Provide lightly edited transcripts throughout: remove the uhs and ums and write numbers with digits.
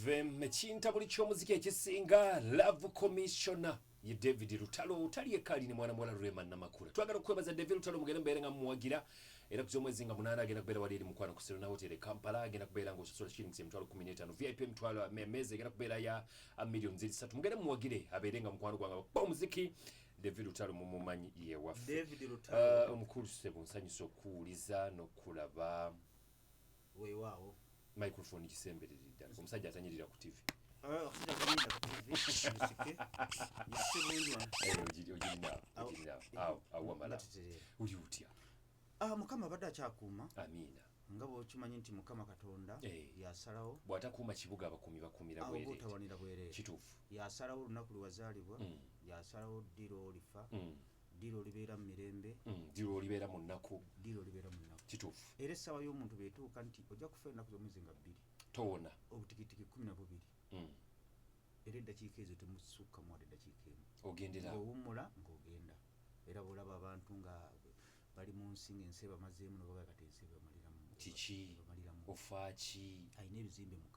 Mekinta buli ky'omuziki ekisinga Love Commissioner ye David Lutalo tali ekali ne mwana mwala Rema Namakula. Twagala okwebaza David Lutalo mugere mbeere nga muwagira era ku mwezi nga 8 agenda kubeera wali eri mukwano ku Serena Hotel Kampala agenda kubeera ngo ososola shillings emitwalo 15 VIP emitwalo meze agenda kubeera ya million 3 mugere muwagire abeere nga mukwano gwanga omuziki David Lutalo mumumanyi ye waffe. David Lutalo omukulu sebo nsanyusa okuwuliza n'okulaba weewaawo microphone kisembereri ddala omusajja atanyirira ku TV. Uli utya? Mukama abadde akyakuuma. Amiina. Nga bw'okimanyi nti Mukama Katonda yasalawo bw'atakuuma kibuga abakuumi bakuumira bwereere. Obutawanira bwereere. Kituufu. Yasalawo olunaku lwe wazaalibwa, yasalawo ddiro olifa, ddiro olibeera mu mirembe, ddiro olibeera mu nnaku. Ddiro olibeera mu nnaku. Kituufu. Era essaawa y'omuntu bw'etuuka nti ojja kufa ennaku z'omwezi nga 2. Towona. Obutikitiki 12. Era eddakiika ezo temusukka mu wadde eddakiika emu. Ogendera. Ng'owummula ng'ogenda. Era bw'olaba abantu nga bali mu nsi ng'ensi bamazeemu n'obaga kati ensi bamaliramu. Kiki? Ofa ki? Alina ebizimbe 6.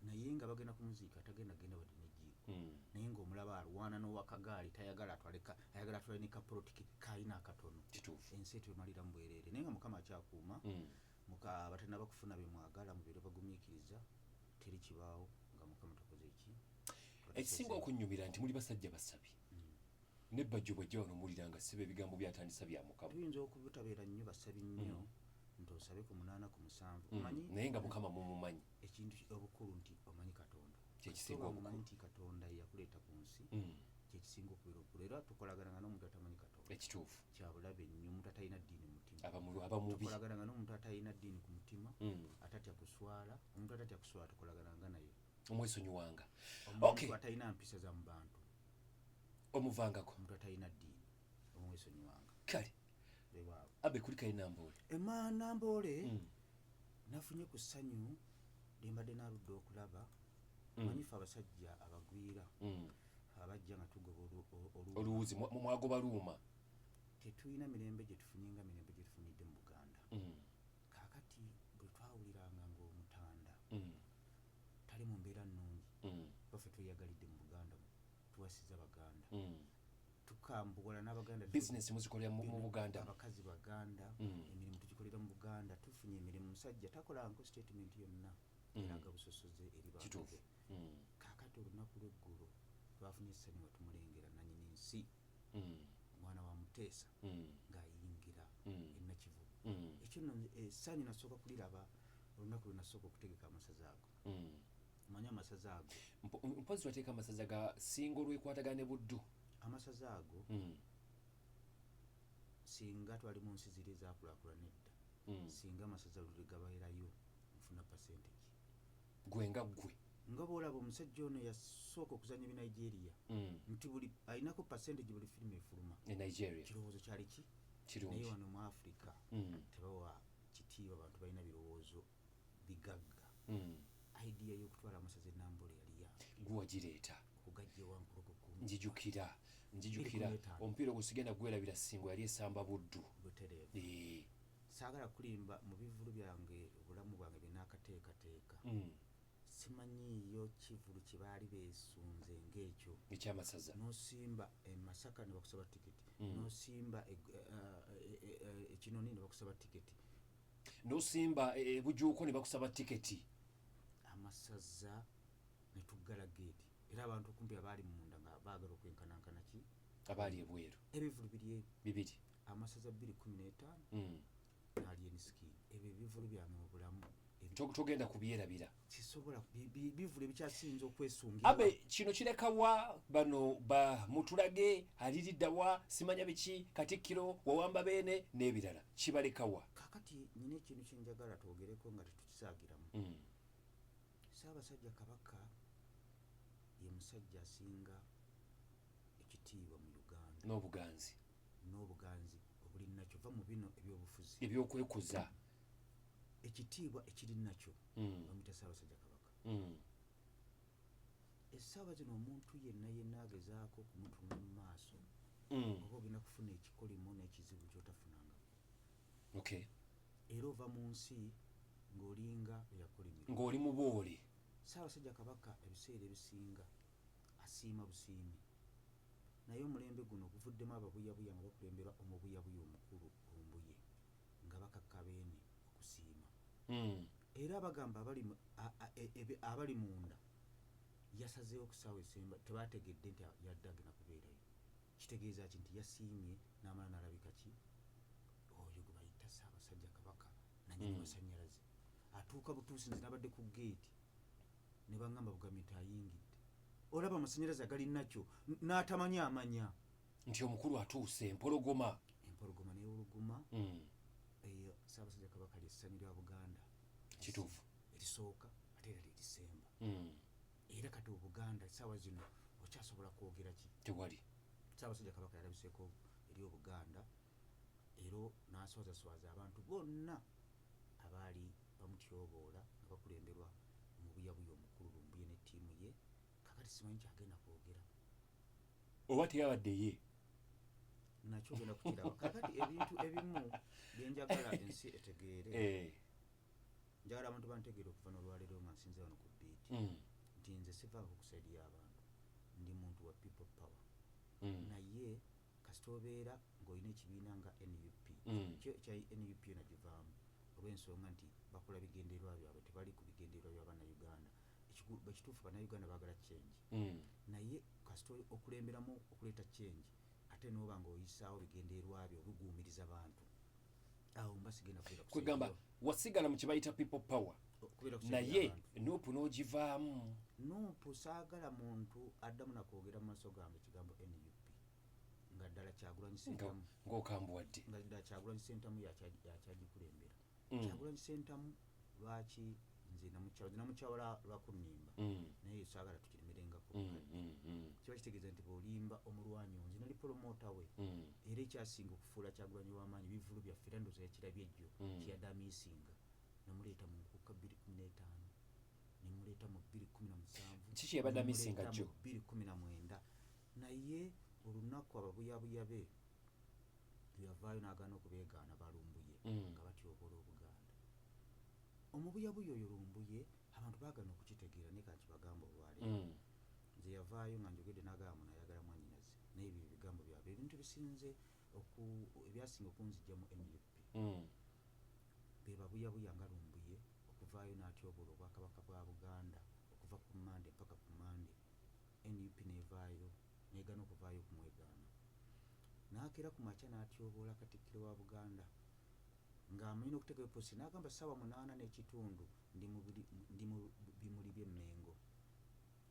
Naye nga bagenda kumuziika tagenda genda wadde n'ejjiiko. Naye ng'omulaba alwana n'owakagaali tayagala ayagala atwale ne kapolitiki kaalina akatono. Kituufu. Ensi etwemaliramu bwereere. Naye nga Mukama akyakuuma. Abatenda bakufuna bye mwagala mu biro bagumiikiriza teri kibaawo nga Mukama takoze eki. Ekisinga okunyumira nti muli basajja basabi. Nebbajjo bw'ojja wano muwulira nga siba ebigambo byatandisa bya Mukama. Tuyinza okubutabeera nnyo basabi nnyo nti osabe ku 8 ku 7. Omanyi naye nga Mukama mumumanyi. Ekintu obukulu nti omanyi Katonda. Kyekisinga obukulu. Omanyi nti Katonda yakuleeta ku nsi. Kyekisinga okubeera obukulu. Era tukolagananga n'omuntu atamanyi Katonda. Ekituufu. Kyabulabe nnyo omuntu atalina ddiini mu mutima. Abamubi. Tukolagananga n'omuntu atalina ddiini ku mutima. Atatya kuswala. Omuntu atatya kuswala tukolagananga naye. Omwesonyiwanga. Omuntu atalina mpisa za mu bantu. Omuvangako. Omuntu atalina ddiini. Omwesonyiwanga. Kale. Abe kuli kali Namboole. Namboole nafunye ku ssanyu lyembadde naludde okulaba. Manyifu abasajja abagwira abajja nga tugoba oluwuzi mwagoba luuma. Tetulina mirembe gye tufunye nga mirembe gye tufunidde mu Buganda. Kaakati bwe twawuliranga ng'omutanda tali mu mbeera nnungi baffe tweyagalidde mu Buganda tuwasiza Baganda. Tukambuwala n'Abaganda business muzikolera mu Buganda. Abakazi Baganda emirimu tugikolera mu Buganda tufunye emirimu musajja takolanko statement yonna eraga busosoze eri bantu. Kituufu. Kaakati olunaku lw'eggulo twafunye essanyu nga tumulengera nannyini nsi omwana wa Muteesa ng'ayingira ennakivubu. Ekyo nno essanyu nasooka kuliraba olunaku lwe nasooka okutegeka amasaza ago. Omanyi amasaza ago. Mpozi wateeka amasaza ga singa olwekwatagana ne Buddu. Amasaza ago singa twali mu nsi ziri ezaakulaakulana edda. Singa amasaza lwe gabaerayo nfuna percentage. Gwe nga ggwe. Nga bw'olaba omusajja ono yasooka okuzannya ebya Nigeria nti buli alinako percentage buli firimu efuluma. E Nigeria. Kirowoozo kyali ki? Kirungi. Naye wano mu Africa tebawa kitiibwa abantu balina birowoozo bigagga. Idea y'okutwala amasaza e Namboole yali ya gwe wagireeta. Kugajja wankuluko ku njijukira omupiira gusigenda gwerabira singo yali esamba Buddu. Butereevu. Saagala kulimba mu bivulu byange obulamu bwange bye naakateekateeka. Simanyiiyo kivulu kye baali beesunze ng'ekyo ekyamasaza. N'osimba e Masaka ne bakusaba tiketi. N'osimba Kinoni ne bakusaba tiketi. N'osimba Bujuuko ne bakusaba tiketi. Amasaza ne tuggala geeti. Era abantu kumpi abaali munda nga baagala okwenkanankana ki? Abaali ebweru. Ebivulu biri bibiri. Amasaza 215 n'ali enisikini. Ebyo ebivulu byange mu bulamu. Togenda kubyerabira. Kisobola bivulu ebikyasinza okwesungira. Abe kino kirekawa bano mutulage aliriddawa simanya biki Katikiro wawamba beene n'ebirala kibalekawa. Kakati nyine ekintu kye njagala twogereko nga tetukisaagiramu. Ssaabasajja Kabaka ye musajja asinga ekitiibwa mu Uganda. N'obuganzi obuli nakyo va mu bino ebyobufuzi. Ebyokwekuza. Ekitiibwa ekiri nakyo bamuyita Ssaabasajja Kabaka. Essaawa zino omuntu yenna agezaako okumutunga mu maaso oba ogenda kufuna ekikolimo n'ekizibu ky'otafunanga. Okay. Era ova mu nsi ng'olinga eyakolimira. Ng'oli muboole. Ssaabasajja Kabaka ebiseera ebisinga asiima busiimi, naye omulembe guno guvuddemu ababuyabuya nga bakulemberwa omubuyabuya omukulu Lumbuye nga bakakkabeene okusiima. Era abagamba abali munda yasazeewo ku ssaawa esemba tebaategedde nti yadde agenda kubeerayo. Kitegeeza ki nti yasiimye n'amala n'alabika ki oyo gwe bayita Ssaabasajja Kabaka nannyini masannyalaze. Atuuka butuusi nze nabadde ku geeti ne baŋŋamba bugambi nti ayingidde. Olaba amasannyalaze agali nakyo n'atamanya amanya nti omukulu atuuse empologoma n'ewuluguma. Eyo Ssaabasajja Kabaka ly'essanyu lya Buganda kituufu erisooka ate era lyerisemba. Era kati Obuganda essaawa zino okyasobola kwogera ki? tewali. Ssaabasajja Kabaka yalabiseeko eri Obuganda era n'aswazaswaza abantu bonna abaali bamutyoboola nga bakulemberwa omubuyabuya omukulu Lumbuye ne ttiimu ye. Kakati simanyi kyagenda kwogera oba teyabadde ye nakyo genda kukiraba. Kakati ebintu ebimu byenjagala ensi etegeere, njagala abantu bantegeere okuva n'olwaleero nga nsinze wano ku biiti nti nze sivaako ku saidi y'abantu, ndi muntu wa people power. Naye kasita obeera ng'olina ekibiina nga NUP, kya NUP nagivaamu olw'ensonga nti bakola bigendererwa byabwe, tebali ku bigendererwa by'Abannayuganda. Ekituufu Bannayuganda baagala change, naye kasita okulemberamu okuleeta change ate n'oba ng'oyisaawo bigendererwa byo biguumiriza bantu, awo mba sigenda kwegamba wasigala mu kibayita people power, naye nuupu n'ogivaamu. Nuupu saagala muntu addamu nakwogera mu maaso gange ekigambo NUP nga ddala Kyagulanyi Ssentamu ng'okambuwadde nga ddala Kyagulanyi Ssentamu yakyagikulembera. Kyagulanyi Ssentamu lwaki nze namukyawala lwakunnimba, naye saagala tukirimirengako. Kiba kitegeeza nti bw'olimba omulwanyi nze nali promota we, era ekyasinga okufuula Kyagulanyi w'amaanyi bivulu byaffe era ndowooza yakirabye ejjo kiyadde amiisinga. Namuleeta mu nkuuka 2015, nemuleeta mu 2017, kiki yabadde amiisinga jjo 2019, naye olunaku ababuyabuya be yavaayo n'agaana okubeegaana balumbuye nga batyoboola Obuganda. Omubuyabuya oyo Lumbuye abantu baagana okukitegeera, naye kankibagamba olwaleero nze yavaayo nga njogedde n'agamba munayagala mwannyinaze, naye ebyo ebigambo byabwe ebintu bisinze ebyasinga okunzijjamu NUP be babuyabuya nga Lumbuye okuvaayo n'atyoboola Obwakabaka bwa Buganda okuva ku Mmande mpaka ku Mmande. NUP nevaayo negana okuvaayo okumwegaana, n'akeera ku makya n'atyoboola Katikiro wa Buganda ng'amanyi n'okuteekayo poliisi, n'agamba 8:30 ndi mu bimuli by'Emmengo,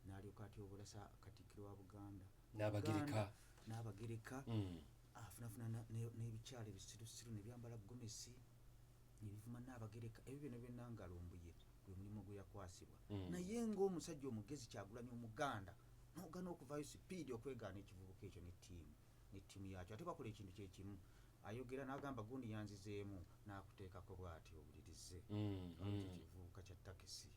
n'alyoka atyoboola Katikiro wa Buganda n'Abagereka afunafuna n'ebikyala ebisirusiru ne byambala gomesi ne bivuma n'Abagereka. Ebyo byonna byonna nga Lumbuye gwe mulimu gwe yakwasibwa, naye ng'omusajja omugezi Kyagulanyi Omuganda n'ogaana okuvaayo sipiidi okwegaana ekivubuka ekyo n'ettiimu yakyo. Ate bakola ekintu kye kimu, ayogera n'agamba gundi yanzizeemu n'akuteekako bw'ati owulirize ekivubuka kya takisi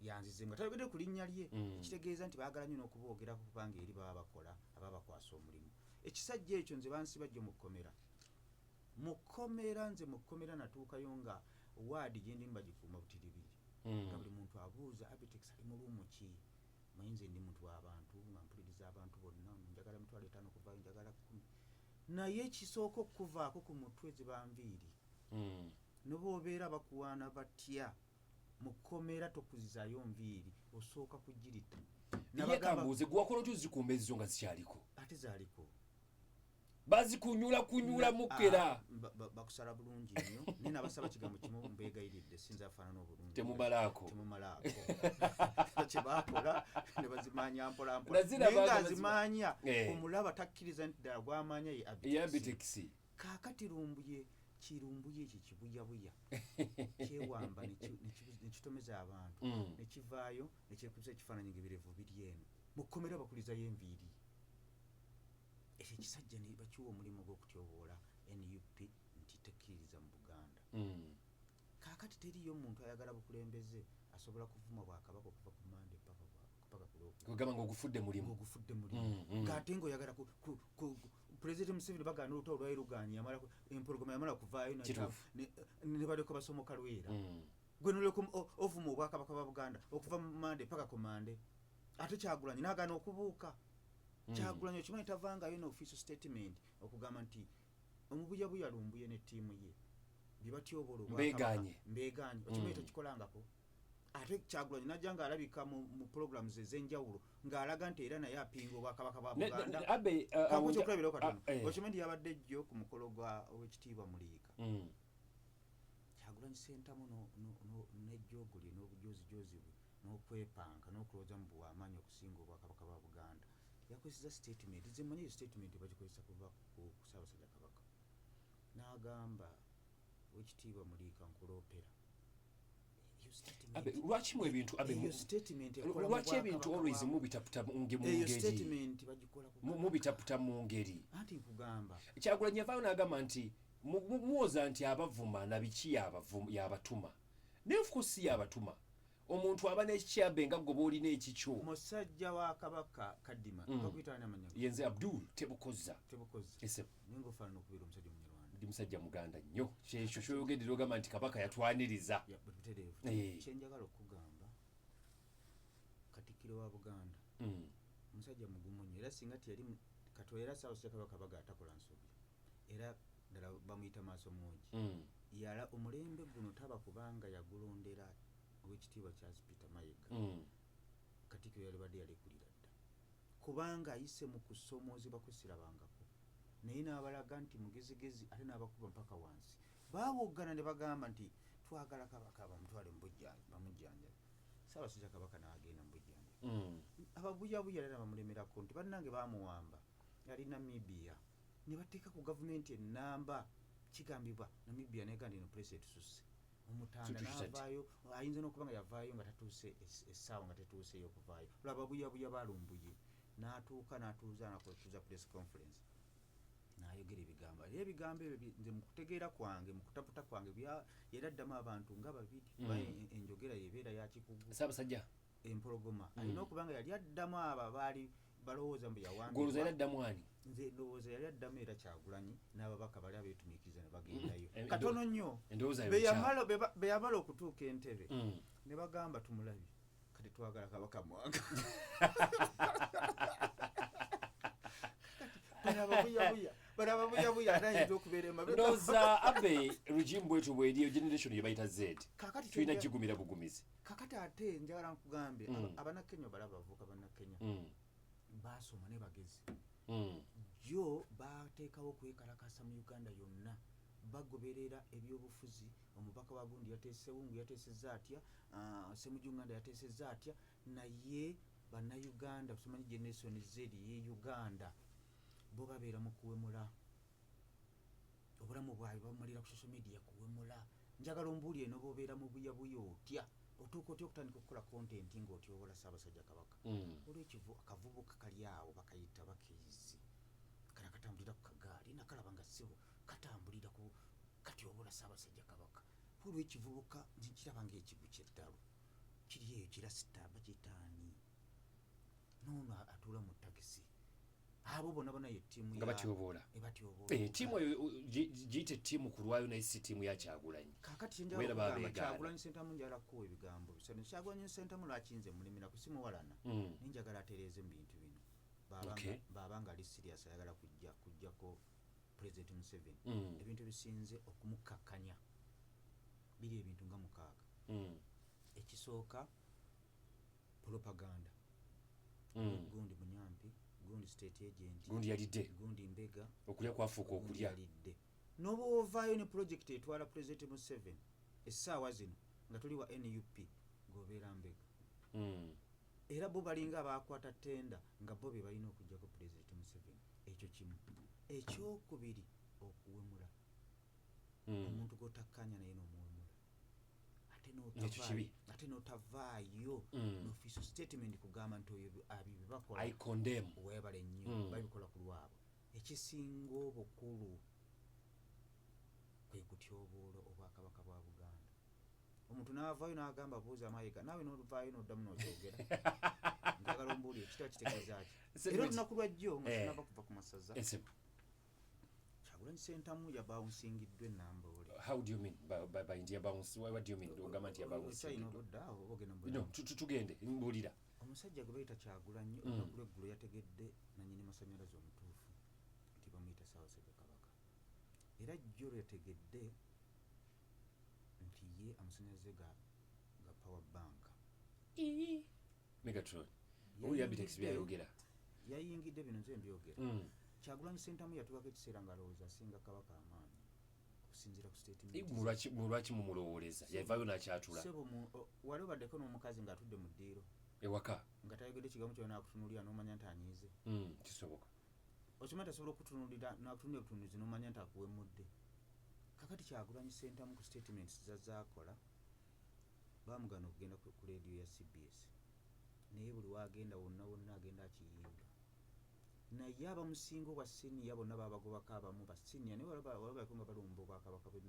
yanzizeemu nga tayogedde ku linnya lye. Ekitegeeza nti baagala nnyo n'okuboogerako kubanga eri baba bakola aba bakwasa omulimu. Ekisajja ekyo nze bansiba jjo mu kkomera, nze mu kkomera natuukayo nga waadi gye ndi mbagikuuma butiribiri nga buli muntu abuuza Abtex ali mu luumu ki. Manyi nze ndi muntu w'abantu nga mpuliriza abantu bonna, njagala 5,000 kuvaayo, njagala 10, naye ekisooka okuvaako ku mutwe ze banviiri ne bw'obeera bakuwaana batya mu kkomera tokuzizaayo nviiri, osooka kugirita. Naye kambuuze gwe wakola otyo zikumba ezizo nga zikyaliko? Ate zaaliko bazikunyula mukera bakusala bulungi nnyo, naye nabasaba kigambo kimu mbeegayiridde, sinza afaanana obulungi temumalaako kye baakola ne bazimanya mpolampola naye ng'azimanya omulaba takkiriza nti ddala gwamanya ye Abtex. Kaakati Lumbuye kirumbuye ekyo kibuyabuya kyewamba nekitomeza abantu nekivaayo nekyekuza ekifaananyi ng'ebirevu biri eno mu kkomera bakulizayo enviiri. Ekyo ekisajja ne bakiwa omulimu gw'okutyoboola NUP nti tekkiririza mu Buganda. Kaakati teriyo omuntu ayagala bukulembeze asobola kuvuma Bwakabaka okuva ku Mmande paka ku Lwokubiri. Ogamba ng'ogufudde mulimu ng'ate ng'oyagala Pulezidenti Museveni bagaana oluta olwali lugaanye empologoma yamala kuvaayo ne baleko basomoka Lwera. gwe noleko ovuma obwakabaka bwa Buganda okuva mu Mande paka ku Mande ate Kyagulanyi n'agaana okubuuka. Kyagulanyi okimanyi tavangayo ne official statement okugamba nti omubuyabuya lumbuye ne ttiimu ye bye batyoboola mbeegaanye okimanyi takikolangako. Ate Kyagulanyi najja ng'alabika mu programs ez'enjawulo ng'alaga nti era naye apinga obwakabaka bwa Buganda. Kakyokulabirawo katono okimanyi nti yabadde jjo ku mukolo gwa Oweekitiibwa Muliika. Kyagulanyi Ssentamu n'ejjooguli n'obujoozijozi bwe n'okwepanga n'okulowooza mu bw'amaanyi okusinga obwakabaka bwa Buganda yakozesa statement ze mmanyi eyo statement bagikozesa kuva ku Ssaabasajja Kabaka n'agamba Oweekitiibwa Muliika nkuloopera. Lwaki mu ebintu lwaki ebintu always mubitaputa mu ngeri anti nkugamba Kyagulanyi yavaayo n'agamba nti muwoza nti abavuma na biki yabatuma naye of course yabatuma omuntu aba n'ekikyabe nga gwe boolina ekikyo. Musajja wa Kabaka Kadima bakuyitana n'amannya yenze Abdul Tebukoza ningofaanana okubeera omusajja Munyarwanda. Ndi musajja muganda nnyo kyekyo kyoyogeddera ogamba nti Kabaka yatwaniriza. Kyenjagala okugamba Katikiro wa Buganda musajja mugumu nnyo era singa tiyali katola era Ssaabasajja Kabaka bagaatakola nsobi era ddala bamuyita Masso mungi yala omulembe guno taba kubanga yagulondera Oweekitiibwa Charles Peter Mayiga. Katikiro yali badde yalekulira dda kubanga ayise mu kusomoozebwa kwesirabangako naye n'abalaga nti mugezigezi ate n'abakuba mpaka wansi baawoggana ne bagamba nti twagala Kabaka bamutwale bamujjanjabe. Ssaabasajja Kabaka n'agenda mu bujjanjabe. Ababuyabuya era bamulemerako nti bannange baamuwamba yali Namibia ne bateeka ku gavumenti ennamba kigambibwa Namibia negandi eno president susse omutanda n'avaayo ayinza n'okuba nga yavaayo nga tatuuse essaawa nga tetuuseyo okuvaayo olaba ababuyabuya balumbuye n'atuuka n'atuuza press conference n'ayogera ebigambo era ebigambo ebyo nze mu kutegeera kwange mu kutaputa kwange era addamu abantu nga babiri enjogera yebeera yakikugu Ssaabasajja empologoma alina okuba nga yali addamu abo abaali balowooza mbu golooza yali addamu ani nze ndowooza yali addamu era Kyagulanyi n'ababaka bali abeetumiikiriza ne bagendayo katono nnyo be yamala okutuuka entebe ne bagamba tumulabye kati twagala Kabaka mwanga. Barababuyabuya anayinza okubeera emabega. Ndowooza abe regime bwetu bweriyo generation ye bayita Z tulina gigumira bugumizi. Kakati ate njagala nkugambe Abannakenya balaba bavuka Bannakenya baasoma ne bagezi jo baateekawo okwekalakasa mu Uganda yonna bagoberera ebyobufuzi. Omubaka wa gundi yateesewungu yateesezza atya Ssemujjunganda yateesezza atya naye Bannayuganda tumanyi generation Z ye Uganda bo babeera mu kuwemula obulamu bwabwe bamalira ku social media kuwemula. Njagala ombuuli eno bobeera mu buyabuya otya otuuka otya okutandika okukola content ng'otyobola Ssaabasajja Kabaka olw'ekivu akavubuka kali awo bakayita bakeezi kala katambulira ku kagaali nakalaba nga ssebo katambulira ku katyobola Ssaabasajja Kabaka olw'ekivubuka nkiraba ng'ekigu ky'eddalo kiri eyo kirasita bakitaani noono atuula mu takisi abo bonna ye ttiimu nga batyobola ttiimu eyo giyite ttiimu ku lwayo naye si ttiimu ya Kyagulanyi. Kakati kyenjagala Kyagulanyi Ssentamu njagala kuwa ebigambo bisano. Kyagulanyi Ssentamu lwakinze mulimira kusimuwalana ninjagala atereeze mu bintu bino baabanga ali serious ayagala kujjako President Museveni ebintu bisinze okumukakkanya biri ebintu nga mukaaga. Ekisooka propaganda gundi Munyampi gundi state agent gundi yalidde gundi Mbega okulya kwafuuka okulya yalidde n'oba ovaayo ne project etwala President Museveni essaawa zino nga tuli wa NUP ng'obeera Mbega era bo balinga abaakwata tenda nga bo be balina okugjako President Museveni. Ekyo kimu. Ekyokubiri okuwemula omuntu g'otakkanya naye n'omuwemula ate n'otavaayo n'official statement kugamba nti oyo abyo bakola I condemn weebale nnyo babikola ku lwabwe. Ekisinga obukulu kwe kutyoboola obwakabaka bwa Buganda. Omuntu n'avaayo n'agamba buuza Mayiga naawe n'oluvaayo n'oddamu n'okyogera njagala ombuulire kitaba kitegeeza ki era olunaku lwajjo nga tunaba kuva ku Masaza Kyagulanyi Ssentamu yabawunsingiddwa e Namboole How do you mean by India bounce? What do you mean? Ogamba nti ya bounce. No, tugende mbulira. Omusajja gwe bayita Kyagulanyi olunaku lw'eggulo yategedde nannyini masannyalaze omutuufu nti bamuyita Ssaabasajja Kabaka. Era jjo yategedde nti ye amasannyalaze ga power bank. Megatron. Oli Abtex byayogera. Yayingidde bino nze mbyogera. Kyagulanyi Ssentamu yatuwako ekiseera ng'alowooza asinga Kabaka amaanyi okusinziira ku statement. Mulwaki mumulowooleza? Yavaayo n'akyatula. Sebo wali obaddeko n'omukazi ng'atudde mu ddiiro. Ewaka. Nga tayogedde kigambo kyonna n'akutunuulira n'omanya nti anyiize. Kisoboka. Okimanyi tasobola okutunuulira n'akutunuulira obutunuulizi n'omanya nti akuwemmudde. Kakati Kyagulanyi Ssentamu ku statements zazaakola baamugaana okugenda ku leediyo ya CBS. Naye buli waagenda wonna agenda akiyinga. Naye abamusinga obwa siniya bonna baabagobako abamu ba siniya naye walabako nga balumba obwakabaka bwe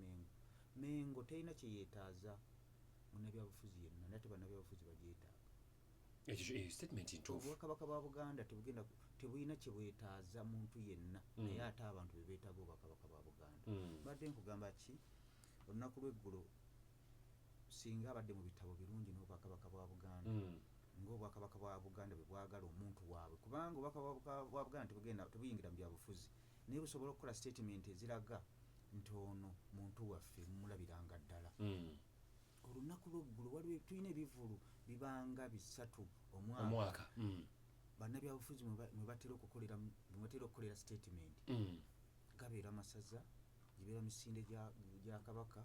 Mengo terina kye yeetaaza munnabyabufuzi yenna naye ate bannabyabufuzi bagyetaaga. Statement ntuufu. Obwakabaka bwa Buganda tebulina kye bwetaaza muntu yenna naye ate abantu be beetaaga obwakabaka bwa Buganda. Badde nkugamba ki olunaku lw'eggulo singa abadde mu bitabo birungi n'obwakabaka bwa Buganda ng'obwakabaka bwa Buganda bwe bwagala omuntu waabwe kubanga obwakabaka bwa Buganda tebuyingira mu byabufuzi naye busobola okukola statement eziraga nti ono muntu waffe mumulabiranga ddala. Olunaku lw'eggulo waliwo tulina ebivulu bibanga 3 omwaka bannabyabufuzi mwe batera okukolera statement gabeera Masaza gibeera misinde gya Kabaka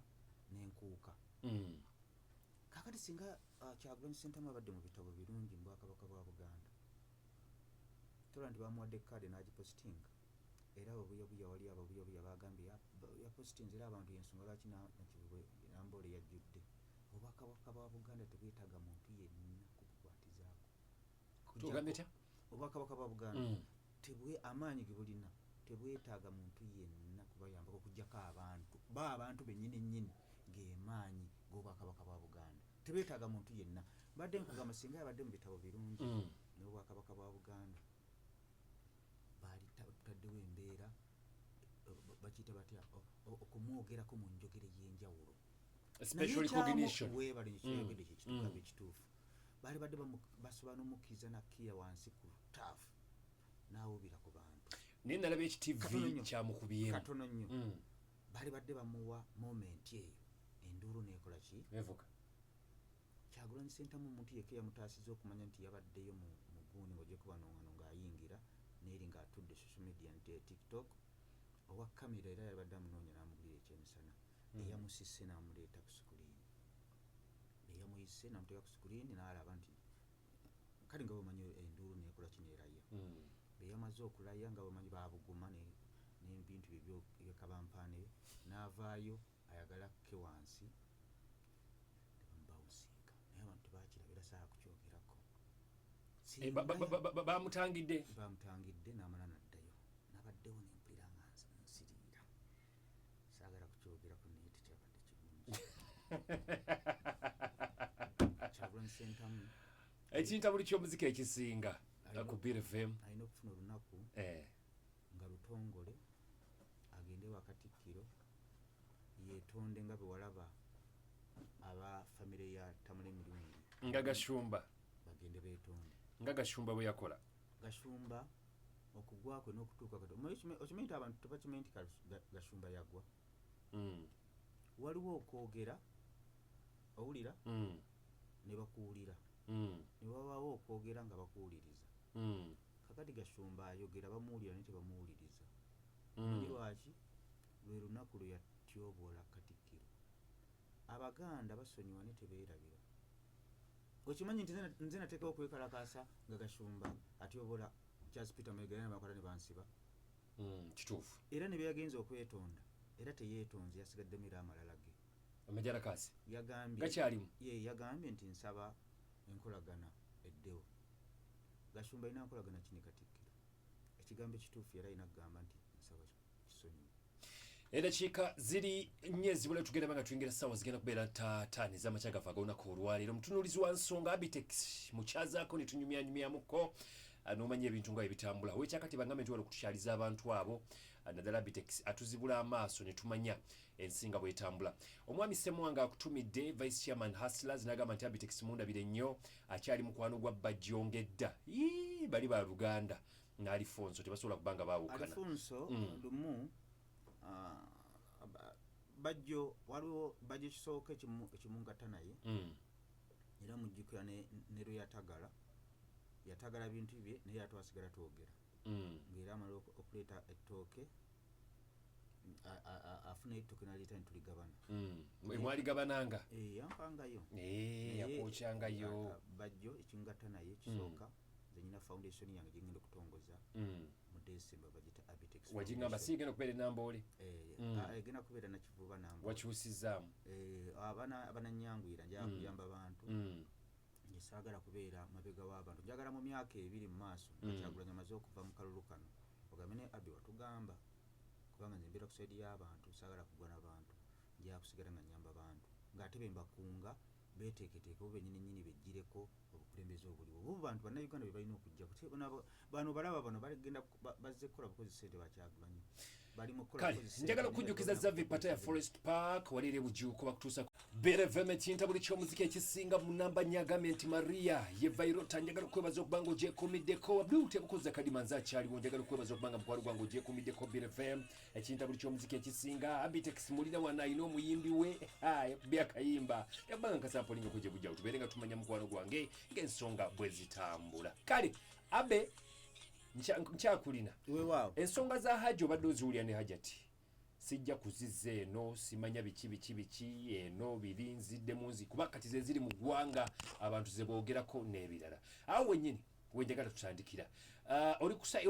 n'enkuuka. Kakati singa Kyagulanyi Ssentamu abadde mu bitabo birungi mu bwakabaka bwa Buganda tola nti bamuwadde kaadi n'agipositinga era obuyabuya wali ababuyabuya bagambye yapositinze era abantu yensonga lwaki nakivubo Namboole yajjudde. Obwakabaka bwa Buganda tebwetaaga muntu yenna kubukwatizaako. Obwakabaka bwa Buganda amaanyi ge bulina tebwetaaga muntu yenna kubayambako okuggyako abantu bennyini ng'emaanyi g'obwakabaka bwa Buganda tebwetaaga muntu yenna. Badde nkugamba singa yabadde mu bitabo birungi n'obwakabaka bwa Buganda baali tutaddewo embeera bakiyita batya okumwogerako mu njogera ey'enjawulo. Special recognition. Weebale ekitugambo ekituufu. Baali badde basobola n'omukkiriza n'akkira wansi ku ttaafu n'awubira ku bantu. Naye nalaba ekitivi kyamukubiyemu. Katono nnyo. Baali badde bamuwa moment eyo enduulu n'ekola ki? Evuga. Kyagulanyi Ssentamu omuntu yekka yamutaasizza okumanya nti yabaddeyo mu guuni ng'ogyeko banoŋŋano ng'ayingira n'eri ng'atudde social media nti TikTok owa kamera era yabadde amunoonya n'amugulira ekyemisana. Eyamusisse n'amuleeta ku sikuliini. Eyamuyise n'amuteeka ku sikuliini n'alaba nti kale nga bwemanyi enduulu n'ekola ki n'eraya. Be yamaze okulaya nga bwemanyi baabuguma n'ebintu ebyekabampaane n'avaayo ayagala kke wansi nebamubawusinga naye abantu tebaakirabira saala kukyogerako. Bamutangidde n'amala n'addayo n'abaddewo n'empulira nga nsiriira saagala kukyogerako naye tekyabadde kirungi. Kyagulanyi Ssentamu ekintabuli ky'omuzika ekisinga ku BFM alina okufuna olunaku nga lutongole agende wa Katikiro yeetonde nga bwe walaba aba famire ya Tamale Mirundi nga Gashumba bagende beetonde nga Gashumba bwe yakola. Gashumba okugwa kwe n'okutuuka kati okimanyi nti abantu tebakimanyi nti Gashumba yagwa. Waliwo okwogera owulira ne bakuwulira ne wabaawo okwogera nga bakuwuliriza. Kakati Gashumba ayogera bamuwulira naye tebamuwuliriza. Manyi lwaki? Lwe lunaku lwe yatyoboola Katikiro. Abaganda basonyiwa ne tebeerabira. Okimanyi nti nze nateekawo okwekalakaasa nga Gashumba atyoboola Charles Peter Mayiga ne bakola ne bansiba. Kituufu. Era ne byagenza okwetonda era teyeetonze yasigaddemu era amalala ge. Amajalakaasi gakyalimu. Yagambye nti nsaba enkolagana eddewo. Gashumba alina nkolagana ki ne Katikkiro? Ekigambo ekituufu era alina kugamba nti nsaba kisonyiwe. Eddakiika ziri 4 ezibula tugenda nga tuyingira ssaawa zigenda kubeera ttaano ez'amakya gava ag'olunaku olwaleero. Omutunuulizi wa nsonga Abtex mukyazaako ne tunyumyanyumyamuko n'omanya ebintu nga ebitambula wekyakati bangambe nti wali okutukyaliza abantu abo naddala Abtex atuzibula amaaso ne tumanya ensinga bwetambula. Omwami Ssemwanga akutumidde Vice Chairman Hustlers n'agamba nti Abtex mundabire nnyo akyali mukwano gwa Bajjongedda bali ba Luganda n'Alifonso tebasobola kubanga baawukana. Alifonso lumu Bajjo waliwo Bajjo kisooka ekimungatta naye era mujjukira ne lwe yatagala bintu bye naye atwasigala twogera ng'era amala okuleeta ettooke afuna ettooke n'aleeta nituligabana mwaligabananga yampangayo yakocyangayo Bajjo ekimungatta naye kisooka nze nyina foundation yange gyengenda okutongoza mu December bagita Abtex wagingamba sigenda kubeera Namboole egenda kubeera nakivuba Namboole wakyusizaamu abananyangwira njagala kuyamba bantu ngesaagala kubeera mabega w'abantu njagala mu myaka 2 mu maaso Kyagulanyi amaze okuva mu kalulu kano ogambe ne Abi watugamba kubanga nze mbeera ku saidi y'abantu saagala kugwa n'abantu njagala kusigala nga nyamba bantu ng'ate be mbakunga beteeketeeke bo bennyini bejjireko obukulembeze obuliwo bo bantu bannayuganda be balina okujja bano balaba bano bagenda bazze kukola bukozi ssente ba Kyagulanyi kale njagala okujjukiza Zavi Pataya Forest Park waliire bujuuko bakutuusa BRFM ekinta buli ky'omuziki ekisinga mu namba nyagambye nti Maria ye Vairota njagala okwebaza okuba nga ogyekuumiddeko Abdul Tebukoza Kadimanza akyaliwo njagala okwebaza okuba nga mukwano gwange ogyekuumiddeko BRFM ekinta buli ky'omuziki ekisinga Abtex mulina wana alina omuyimbi we yakubye akayimba yabbanga nkasampo linnya okugye bujjawo tubeere nga tumanya mukwano gwange ng'ensonga bwe zitambula kale abe nkyakulina ensonga za hajji obadde oziwulira ne hajjati sijja kuzizza eno simanya biki eno biri nziddemu nzi kuba kati ze ziri mu ggwanga abantu ze boogerako n'ebirala awo wennyini wenjagala tutandikira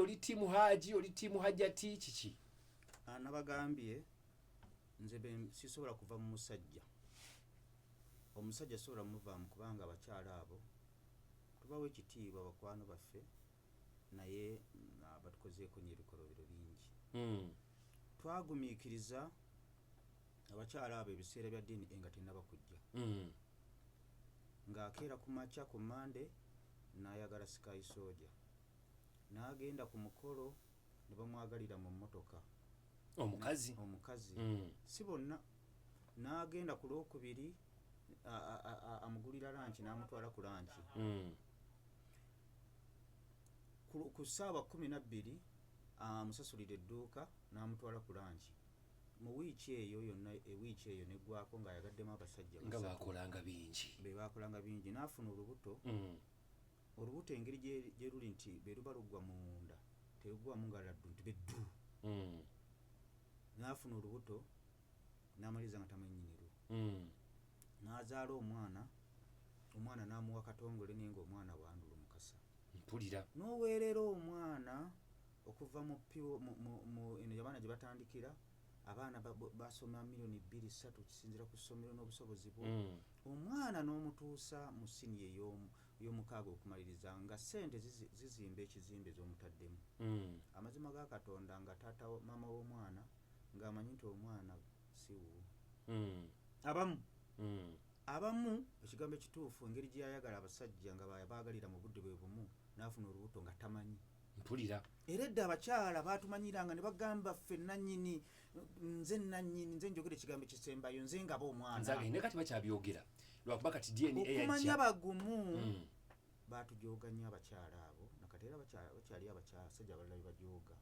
oli tiimu haji oli tiimu hajjati kiki nabagambye nze sisobola kuva mu musajja omusajja sobola muvaamu kubanga abakyala abo tubawo ekitiibwa bakwano baffe naye batukozeeko nyo ebikolobero bingi twagumiikiriza abakyala abo ebiseera bya ddiini nga tennaba kujja ng'akeera ku makya ku Mande n'ayagala Sky Soldier n'agenda ku mukolo ne bamwagalira mu mmotoka omukazi si bonna n'agenda ku Lwokubiri amugulira lanchi n'amutwala ku lanchi ku ssaawa 12 amusasulira edduuka n'amutwala ku lanchi mu wiiki eyo yonna ewiiki eyo neggwako ng'ayagaddemu abasajja nga bakolanga bingi bakolanga bingi n'afuna olubuto engeri gye luli nti be luba luggwa munda teruggwamu nga laddu nti beddu n'afuna olubuto n'amaliriza nga tamanyi nnyiniru n'azaala omwana n'amuwa katongole naye ng'omwana wandulu mukasa mpulira n'oweerera omwana okuva mu eno abaana gye batandikira abaana basoma milioni 2-3 kisinzira ku ssomero n'obusobozi bwo omwana n'omutuusa mu siniya ey'omukaaga okumaliriza nga ssente zizimba ekizimbe z'omutaddemu amazima ga Katonda nga taata maama w'omwana ng'amanyi nti omwana siwo abamu ekigambo ekituufu engeri gye yayagala abasajja nga baagalira mu budde bwe bumu n'afuna olubuto nga tamanyi mpulira era edda abakyala baatumanyiranga ne bagamba ffe nannyini nze njogera ekigambo ekisembayo nze ngaba omwana ne kati bakyabyogera lwakuba kati DNA okumanya bagumu baatujooga nnyo abakyala abo nakati era bakyali abasajja abalala bebajooga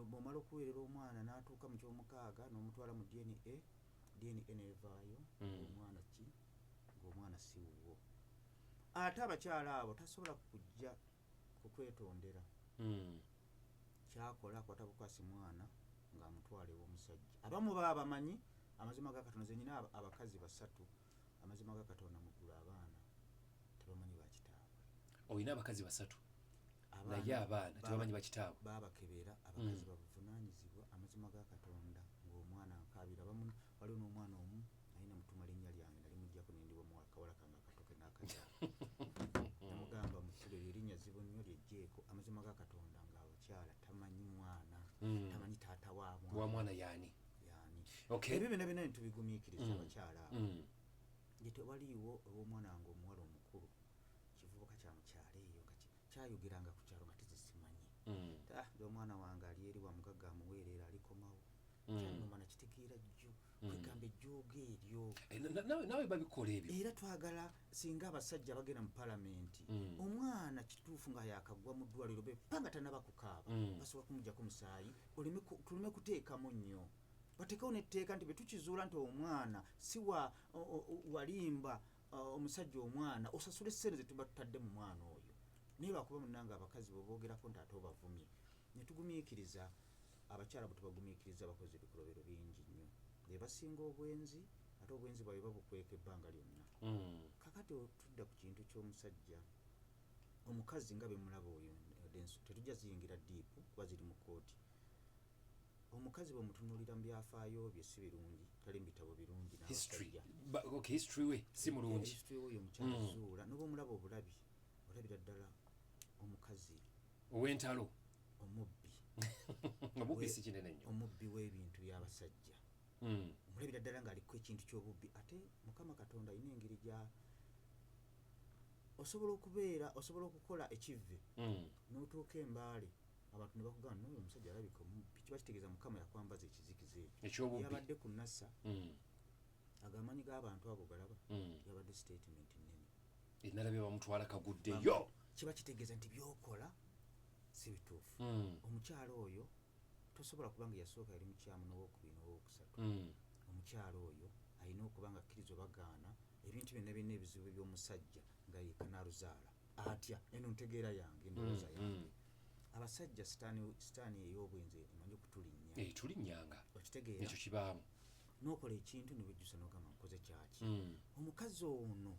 bw'omala okuweerera omwana n'atuuka mu kyomukaaga n'omutwala mu DNA nevaayo omwana ng'omwana si wuwo ate abakyala abo tasobola kujja kukwetondera kyakola akwata bukwasi mwana ng'amutwala ew'omusajja abamu baba bamanyi amazima ga Katonda zenyina abakazi 3 amazima ga Katonda muggulu abaana tebamanyi bakitaabwe olina abakazi 3 naye abaana tebamanyi bakitaabwe babakebera abakazi babuvunaanyizibwa amazima ga Katonda ng'omwana nkaabira bamu waliwo n'omwana omu alina mutuma linnya lyange nali mujjako nendiwa muwakawala kange akatoke n'akajala namugamba mutulo erinnya zibu nnyo lyejjeeko amazima ga Katonda ng'abakyala tamanyi mwana tamanyi taata wa mwana yaani ebyo byonna byonna netubigumiikiriza abakyala abo nje tewaliiwo ew'omwana wange omuwala omukulu kivubuka kya mukyala eyo kyayogeranga ku kyalo nga tezisimanyi nze omwana wange ali eri wa mugagga amuweerera alikomawo kyanuma nakitegeera jjo kwegamba ejjooga eryo nawe babikola ebyo era twagala singa abasajja bagenda mu palamenti omwana kituufu nga yakagwa mu ddwaliro bepanga tanaba kukaaba basobola kumuggyako musaayi tuleme kuteekamu nnyo bateekawo netteeka nti betukizuula nti omwana si walimba omusajja omwana osasula essente zetuba tutadde mu mwana oyo naye lwakuba munange abakazi bweboogerako nti ate obavumye netugumiikiriza abakyala bwe tubagumiikiriza bakoze ebikolobero bingi nnyo bebasinga obwenzi ate obwenzi bwabwe babukweka ebbanga lyonna kakati tudda ku kintu ky'omusajja omukazi nga bemulaba oyo tetujja ziyingira diipu kuba ziri mu kooti omukazi bwemutunuulira mu byafaayo bye si birungi tali mu bitabo birungi history we si mulungi history we oyo mukyala zuula noba omulaba obulabi olabira ddala omukazi ow'entalo omubbi si kinene nnyo omubbi w'ebintu by'abasajja omulabira ddala ng'aliko ekintu ky'obubbi ate mukama katonda alina engeri gya osobola okukola ekivve n'otuuka embaale abantu ne bakugamba noyo omusajja alabika omubbi kiba kitegeeza mukama yakwambaza ekizikiza ekyo yabadde ku nasa agamanyi g'abantu abo galaba yabadde statement nnene enalabye bamutwala kaguddeyo kiba kitegeeza nti byokola si bituufu omukyalo oyo tosobola kuba nga yasooka yali mukyamu n'owokubiri n'owokusatu omukyalo oyo alina okuba nga akkiriza obagaana ebintu byonna byonna ebizibu by'omusajja nga yekanaaluzaala atya eno ntegeera yange endowooza yange abasajja sitaani ey'obwenzi emanyi okutulinnya tulinnyanga okitegeera ekyo kibaamu n'okola ekintu ne wejjusa n'ogamba nkoze kyaki omukazi ono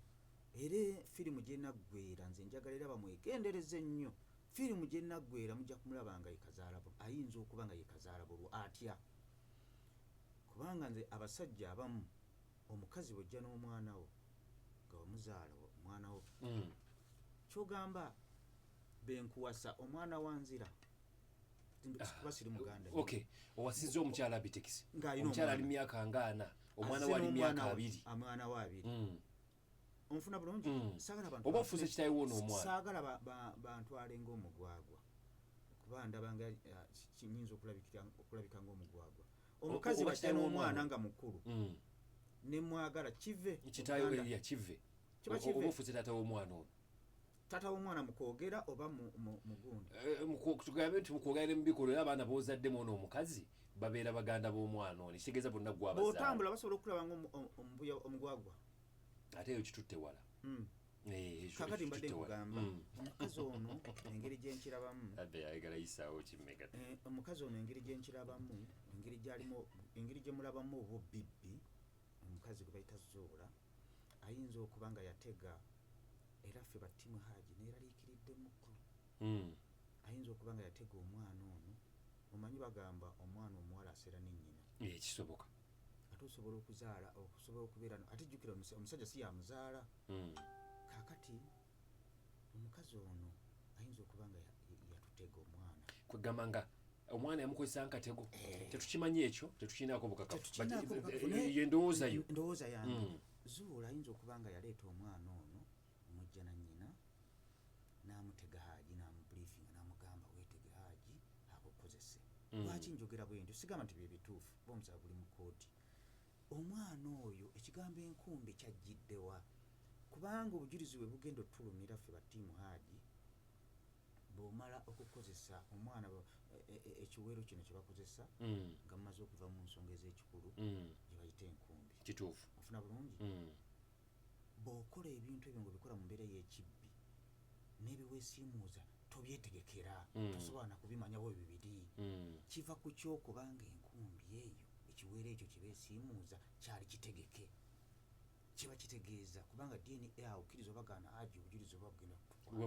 era firimu gye naggweera nze njagala era bamwegendereze nnyo firimu gye naggweera mujja kumulaba nga yekazaalabulu ayinza okuba nga yekazaalabulu atya kubanga nze abasajja abamu omukazi bw'ojja n'omwana wo nga wamuzaala omwana wo kyogamba benkuwasa omwana wanzira kuba siri muganda owasizza omukyala Abtex omukyala ali myaka ngaana omwana we ali myaka 2 omwana we 2 onfuna bulungi saagala bantu oba ofuze kitaayi wo n'omwana saagala bantwale ng'omugwagwa kuba ndaba nga kinyinza okulabika ng'omugwagwa omukazi bw'ajja n'omwana nga mukulu ne mwagala kive kitaayi kive oba ofuze taata w'omwana ono taata w'omwana mukwogera oba mugundi tugambe nti mukwogera mu bikolwa era abaana b'ozaddemu ono omukazi babeera baganda b'omwana ono kitegeeza bonna gwabazaala bw'otambula basobola okulaba ng'omugwagwa ate eyo kitutte wala kakati mbadde nkugamba omukazi ono engeri gyenkirabamu ayagala yisaawo kimmega omukazi ono engeri gyenkirabamu engeri gyemulabamu obubibbi omukazi gwe bayita zuula ayinza okuba nga yatega era ffe battimu haaji neeraliikiriddemukko ayinza okuba nga yatega omwana ono omanyi bagamba omwana omuwala aseera n'ennyina kisoboka ate osobola okubeera ate jjukira omusajja si yamuzaala kaakati omukazi ono ayinza okuba nga yatutega omwana kwegamba nga omwana yamukozesa nkatego tetukimanyi ekyo tetukiinaako bukakafu endowooza yange zuula ayinza okuba nga yaleeta omwana ono omujja na nnyina n'amutega haaji n'amubriefinga n'amugamba weetege haaji abukozese lwaki njogera bwe ntyo sigamba nti bye bituufu ba omusaba buli mu kooti omwana oyo ekigambo enkumbi kyajjiddewa kubanga obujulizi bwe bugenda otulumira ffe battiimu haaji bw'omala okukozesa omwana ekiweero kino kye bakozesa nga mumaze okuva mu nsonga ez'ekikulu gye bayita enkumbi kituufu ofuna bulungi bw'okola ebintu ebyo ng'obikola mu mbeera y'ekibbi n'ebiweesiimuuza tobyetegekera tosobola nakubimanyawo bibiri kiva ku kyokubanga enkumbi eyo ekiweero ekyo kibeesiimuuza kyali kitegeke kiba kitegeeza kubanga DNA okkiriza obagaana aji obujulizi oba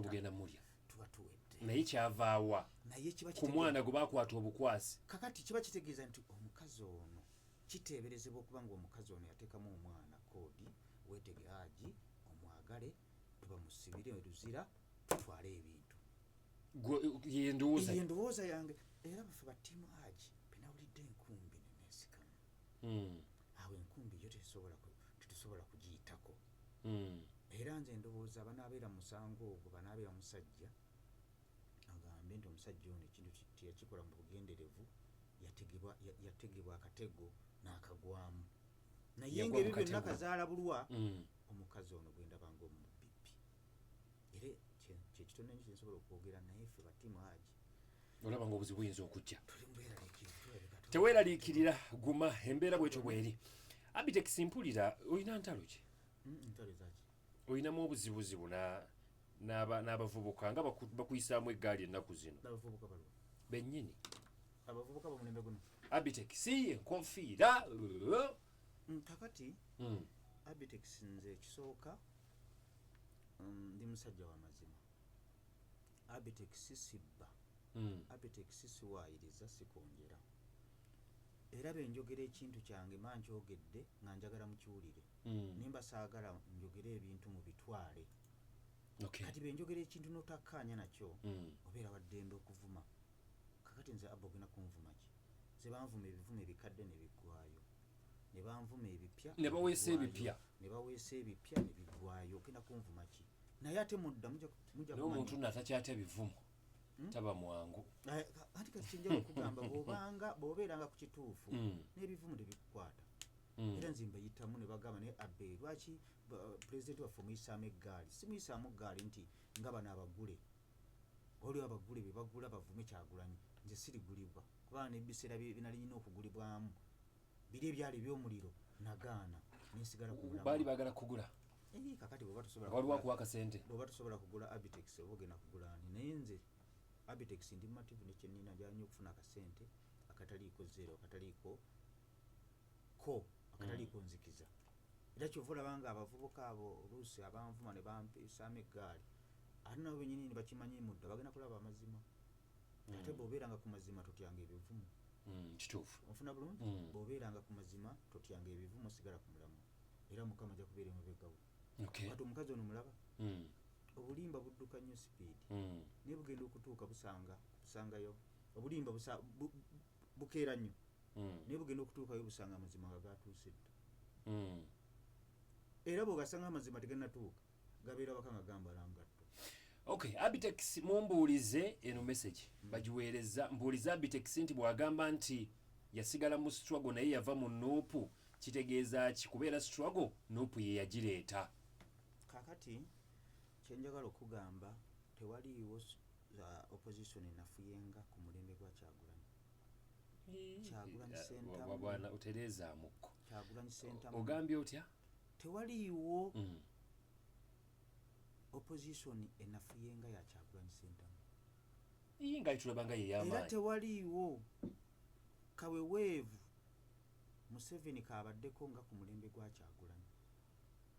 bugenda mulya tuba tuwedde naye kyavaawa ku mwana gwe baakwata obukwasi kakati kiba kitegeeza nti omukazi ono kiteeberezebwa okuba nga omukazi ono yateekamu omwana koodi weetege haji omwagale tuba musibire eruzira tutwale ebintu ye ndowooza yange era bafe battiimu haji penawulidde enkumbi neneesikamu awo enkumbi yo tetusobola kugiyitako era nze ndowooza banaabeera musango ogwo banaabeera musajja bagambe nti omusajja ono ekintu teyakikola mu bugenderevu, yategebwa akatego n'akagwamu, naye ng'ebyo byonna kazaalabulwa omukazi ono gwe ndaba ng'omubippi. Era kyekitonde nyo kyensobola okwogera naye ffe batiimu Haji olaba ng'obuzibu buyinza okujja. Tuli Teweeraliikirira guma embeera bwetyo bweri. Abtex mpulira olina ntalo ki? ntalo zaki Olinamu obuzibuzibu n'abavubuka nga bakuyisaamu eggaali ennaku zino abavubuka balwa bennyini. abavubuka bamulembe guno Abtex enkofiira kakati Abtex nze ekisooka ndi musajja wa mazima. Abtex sibba, Abtex siwaayiriza, sikonjera. Era benjogera ekintu kyange mankyogedde nga njagala mukiwulire, nimba saagala njogere ebintu mu bitwale. Kati benjogera ekintu n'otakkaanya nakyo obeera waddembe okuvuma. Kakati nze Abba ogenda kunvuma ki? Nze banvuma ebivumo ebikadde ne biggwayo, ne banvuma ebipya ne baweesa ebipya ne biggwayo, ogenda kunvuma ki? Naye ate mudda mujja n'omuntu natakyatya bivumo taba mwangu. Anti kati kyenjagala okugamba bw'obeeranga ku kituufu n'ebivumu tebikukwata. Era nze mbayitamu ne bagamba naye Abbe lwaki pulezidenti waffe omuyisaamu eggaali? Simuyisaamu eggaali nti nga bano abagule, olio abagule be bagula bavume Kyagulanyi, nze sirigulibwa kubanga n'ebiseera binalina okugulibwamu biri ebyali eby'omuliro nagaana nensigala ku bulamu. Baali baagala kugula kakati waliwo akuwa akasente bw'oba tosobola kugula Abtex oba ogenda kugula ani? Naye nze Abtex ndi mumativu nekyenina gyanya okufuna akasente akataliiko zero, akataliiko nzikiza. Era kyova olaba nga abavubuka abo oluusi abanvuma ne bampisaamu eggaali ate nabo bennyini ne bakimanyi mudda bagenda kulaba amazima. Ate bw'obeeranga ku mazima totyanga ebivumu. Kituufu. Onfuna bulungi? Bw'obeeranga ku mazima totyanga ebivumu, osigala ku mulamu. Era Mukama ajja kubeera emabeggawo. Kati omukazi ono mulaba? Obulimba budduka nnyo sipiidi. Naye bugenda okutuuka busangayo. Obulimba bukeera nnyo. Naye bugenda okutuukayo busanga amazima nga gatuuse dda. Era bw'ogasanga amazima tegannatuuka gabeera waka nga gambala ngatto. Abtex mumbuulize eno message bagiweereza. Mbuuliza Abtex nti bw'agamba nti yasigala mu struggle naye yava mu nuupu kitegeeza ki? Kubeera struggle nuupu ye yagireeta. Kakati kyenjagala okugamba tewaliiwo opposition enafuyenga ku mulembe gwa Kyagulanyi. Kyagulanyi Sentamu bwana otereezaamuko. Kyagulanyi Sentamu ogambye otya? Tewaliiwo opposition enafuyenga ya Kyagulanyi Sentamu. Nga tulabanga ye yamaanyi. Era tewaliiwo kaweweevu Museveni kaabaddeko nga ku mulembe gwa Kyagulanyi.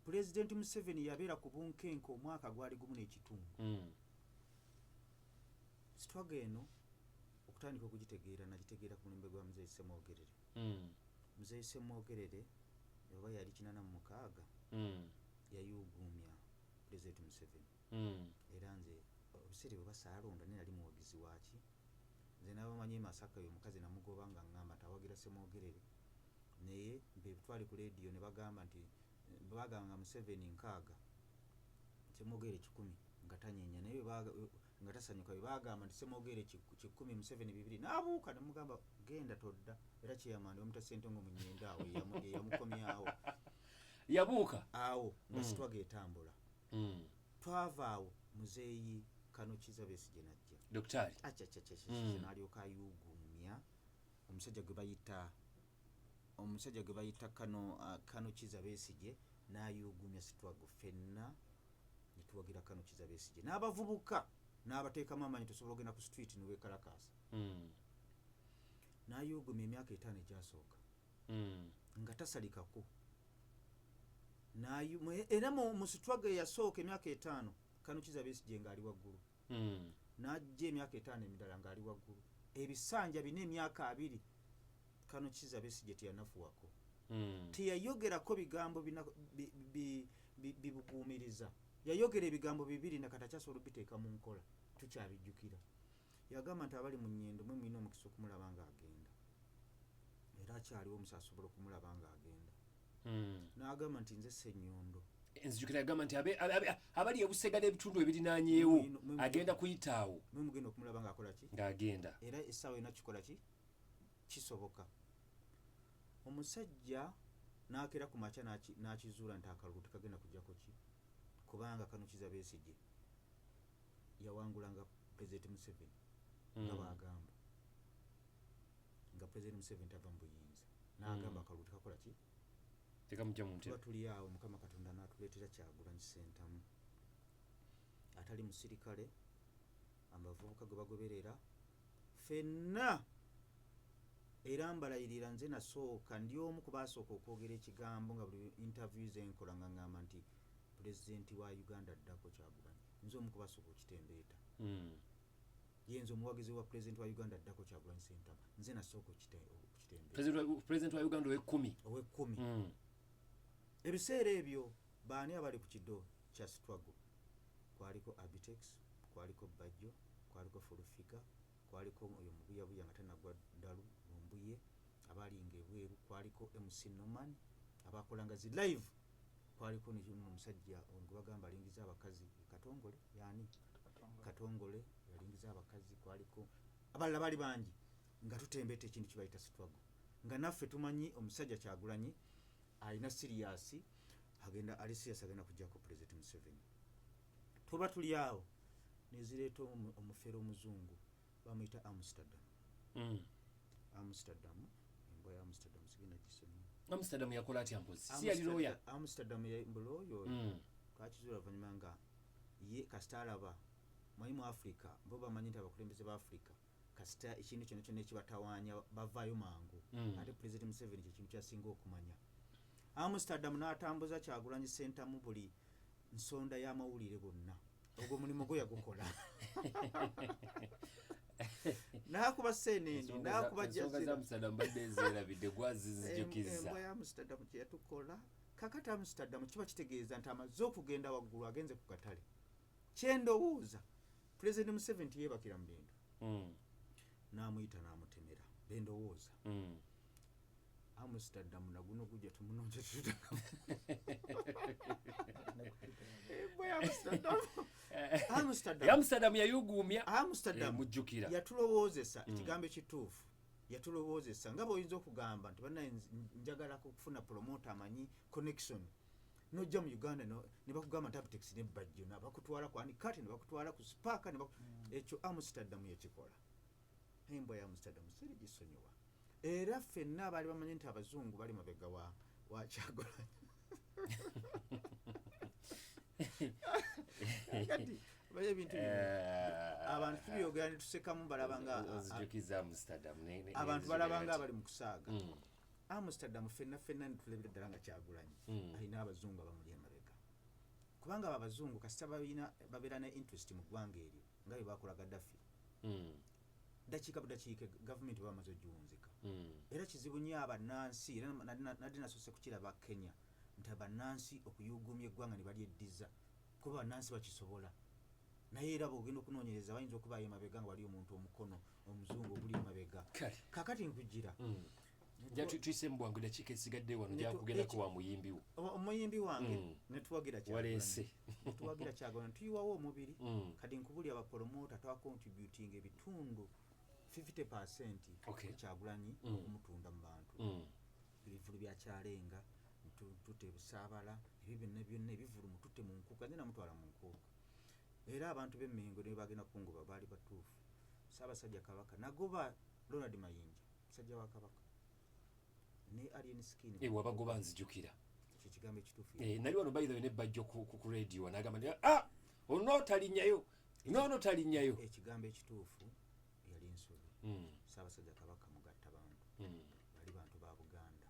Pulezidenti Museveni yabeera ku bunkenke omwaka gwali gumu n'ekitundu. Sitwaga eno okutandika okugitegeera nagitegeera ku mulembe gwa Muzeeyi Ssemwogerere. Muzeeyi Ssemwogerere oba yali 86 yayuuguumya Pulezidenti Museveni. Era nze obuseera bwe basaalonda naye nali muwagizi waaki. Nze n'abamanyi Masaka oyo omukazi namugoba nga ngamba tawagira Ssemwogerere. Naye twali ku leediyo ne bagamba nti bagamba Museveni 60 Ssemwogerere 100 nga tanyeenya, naye nga tasanyuka bwe bagamba nti Ssemwogerere 10 Museveni 2 n'abuuka ne mugamba genda todda. Era kyeyamandi bamuta Ssentongo mu Nnyenda awo yamukomyawo. Yabuuka awo nga Sitwaga etambula. Twava awo Muzeeyi Kanokiza Besigye najja. Dokitali n'alyoka ayuuguumya omusajja gwe bayita Kanokiza Besigye n'ayuuguumya Sitwaga. Ffenna ne tuwagira Kanokiza Besigye n'abavubuka n'abateekamu amaanyi tosobola ogenda ku street ne weekalakaasa. N'ayuuguumya emyaka 5 egyasooka nga tasalikako. Era mu Sitwaga eyasooka emyaka 5 Kanokiza Besigye ng'ali waggulu. N'ajja emyaka 5 emirala ng'ali waggulu. Ebisanja bina emyaka 2 Kanokiza Besigye teyanafuwako. Teyayogerako bigambo bibuguumiriza. Yayogera ebigambo 2 nakati akyasobola okubiteeka mu nkola. Tukyabijjukira. Yagamba nti abali mu Nnyendo mwe mulina omukisa okumulaba ng'agenda. Era akyaliwo omusa asobola okumulaba ng'agenda. N'agamba nti nze Ssenyondo enzijukira yagamba nti abali ebusega n'ebitundu ebirinaanyeewo agenda kuyitaawo mugenda okumulaba ng'akola ki ng'agenda era essaawa ena kikola ki kisoboka omusajja n'akera ku makya n'akizuula nti akalulu tekagenda kujjako ki kubanga kano Kiza Besigye yawangulanga President Museveni nga baagamba nga President Museveni tava mu buyinza n'agamba akalulu tekakola ki tekamujja mu ntebe tuli awo Mukama Katonda n'atuleetera Kyagulanyi Ssentamu atali musirikale abavubuka gwe bagoberera ffenna era mbalayirira nze nasooka ndi omu ku baasooka okwogera ekigambo nga buli interview zenkola nga ngamba nti pulezidenti wa Uganda addako Kyagulanyi nze omu ku baasooka okukitembeeta yenze omuwagizi wa pulezidenti wa Uganda addako Kyagulanyi Ssentamu nze nasooka okukitembeeta pulezidenti wa Uganda ow'ekkumi ebiseera ebyo baani abali ku kido kya struggle kwaliko Abtex kwaliko Bajjo kwaliko Fulufika kwaliko oyo mubuyabuya nga tanagwa ddalu ombuye abalinga ebweru kwaliko MC Noman abakolanga zi live kwaliko n'omusajja gwe bagamba alingiza abakazi Katongole yani Katongole yalingiza abakazi kwaliko abalala bali bangi nga tutembeeta ekintu kibayita struggle nga naffe tumanyi omusajja Kyagulanyi alina serious agenda kujja ku President Museveni tuba tuli awo nezireeta omufere omuzungu bamuyita Amsterdam embwa ya Amsterdam sigenda kisoni Amsterdam yakola atya mpozi si yali lawyer Amsterdam mbulooyo twakizuula luvannyuma nga ye kasita alaba mwayi mu Africa bo bamanyi nti abakulembeze ba Africa kasita ekintu kyonna kyonna ekibatawaanya bavaayo mangu ate President Museveni kyekintu kyasinga okumanya Amsterdam n'atambuza Kyagulanyi Ssentamu buli nsonda y'amawulire bonna ogwo mulimu gwe yagukola n'akuba seenendi n'akuba embwa ya Amsterdam kye yatukola kakati Amsterdam kiba kitegeeza nti amaze okugenda waggulu agenze ku katale kyendowooza President Museveni yeebakira mu bintu n'amuyita n'amutemera bendowooza Amsterdam naguno gujja tumunonje tutaka Amsterdam yayugumya mujjukira yatulowoozesa ekigambo ekituufu yatulowoozesa nga bw'oyinza okugamba nti bannaye njagala kufuna promoter amanyi connection nojja mu Uganda ne bakugamba nti Abtex ne Bajjo bakutwala ku Anikati ne bakutwala ku Spark ekyo Amsterdam yakikola embwa ya Amsterdam siri gisonyiwa era ffenna abaali bamanyi nti abazungu bali mabega wa Kyagulanyi kati bali ebintu abantu tubyogera ne tusekamu balabanga abantu balabanga abali mu kusaaga Amsterdam ffenna netulabira ddala nga Kyagulanyi alina abazungu abamuli emabega kubanga abo abazungu kasita babeera ne interest mu ggwanga eryo nga bwe bakola Gaddafi dakiika budakiika gavumenti bamaze ogiwunzika era kizibu nnyo abannansi era nadde nasoose kukiraba Kenya nti abannansi okuyugumya eggwanga ne balyeddiza kuba abannansi bakisobola naye era bw'ogenda okunoonyereza bayinza okubaayo emabega nga wali omuntu omukono omuzungu oguli emabega kakati nkujira tuyise mubwangu dakiika esigadde wano gyakugendako wa muyimbi wo omuyimbi wange netuwagira Kyagulanyi tuyiwawo omubiri kati nkubuli abapromota twacontributing ebitundu 50% Kyagulanyi okumutunda mu bantu ebivulu bya Kyalenga tutte Busaabala ebyo byonna ebivulu mututte mu nkuuka nze namutwala mu nkuuka era abantu b'Emmengo ne bagenda kungoba baali batuufu Ssaabasajja Kabaka nagoba Ronald Mayinja musajja wa Kabaka ne alien skin wabagoba nzijukira ekigambo ekituufu nali wano bayithawe ne Bajjo ku radio n'agamba nti ono talinyayo ekigambo ekituufu yali nsobi Ssaabasajja Kabaka mugatta bantu bali bantu ba Buganda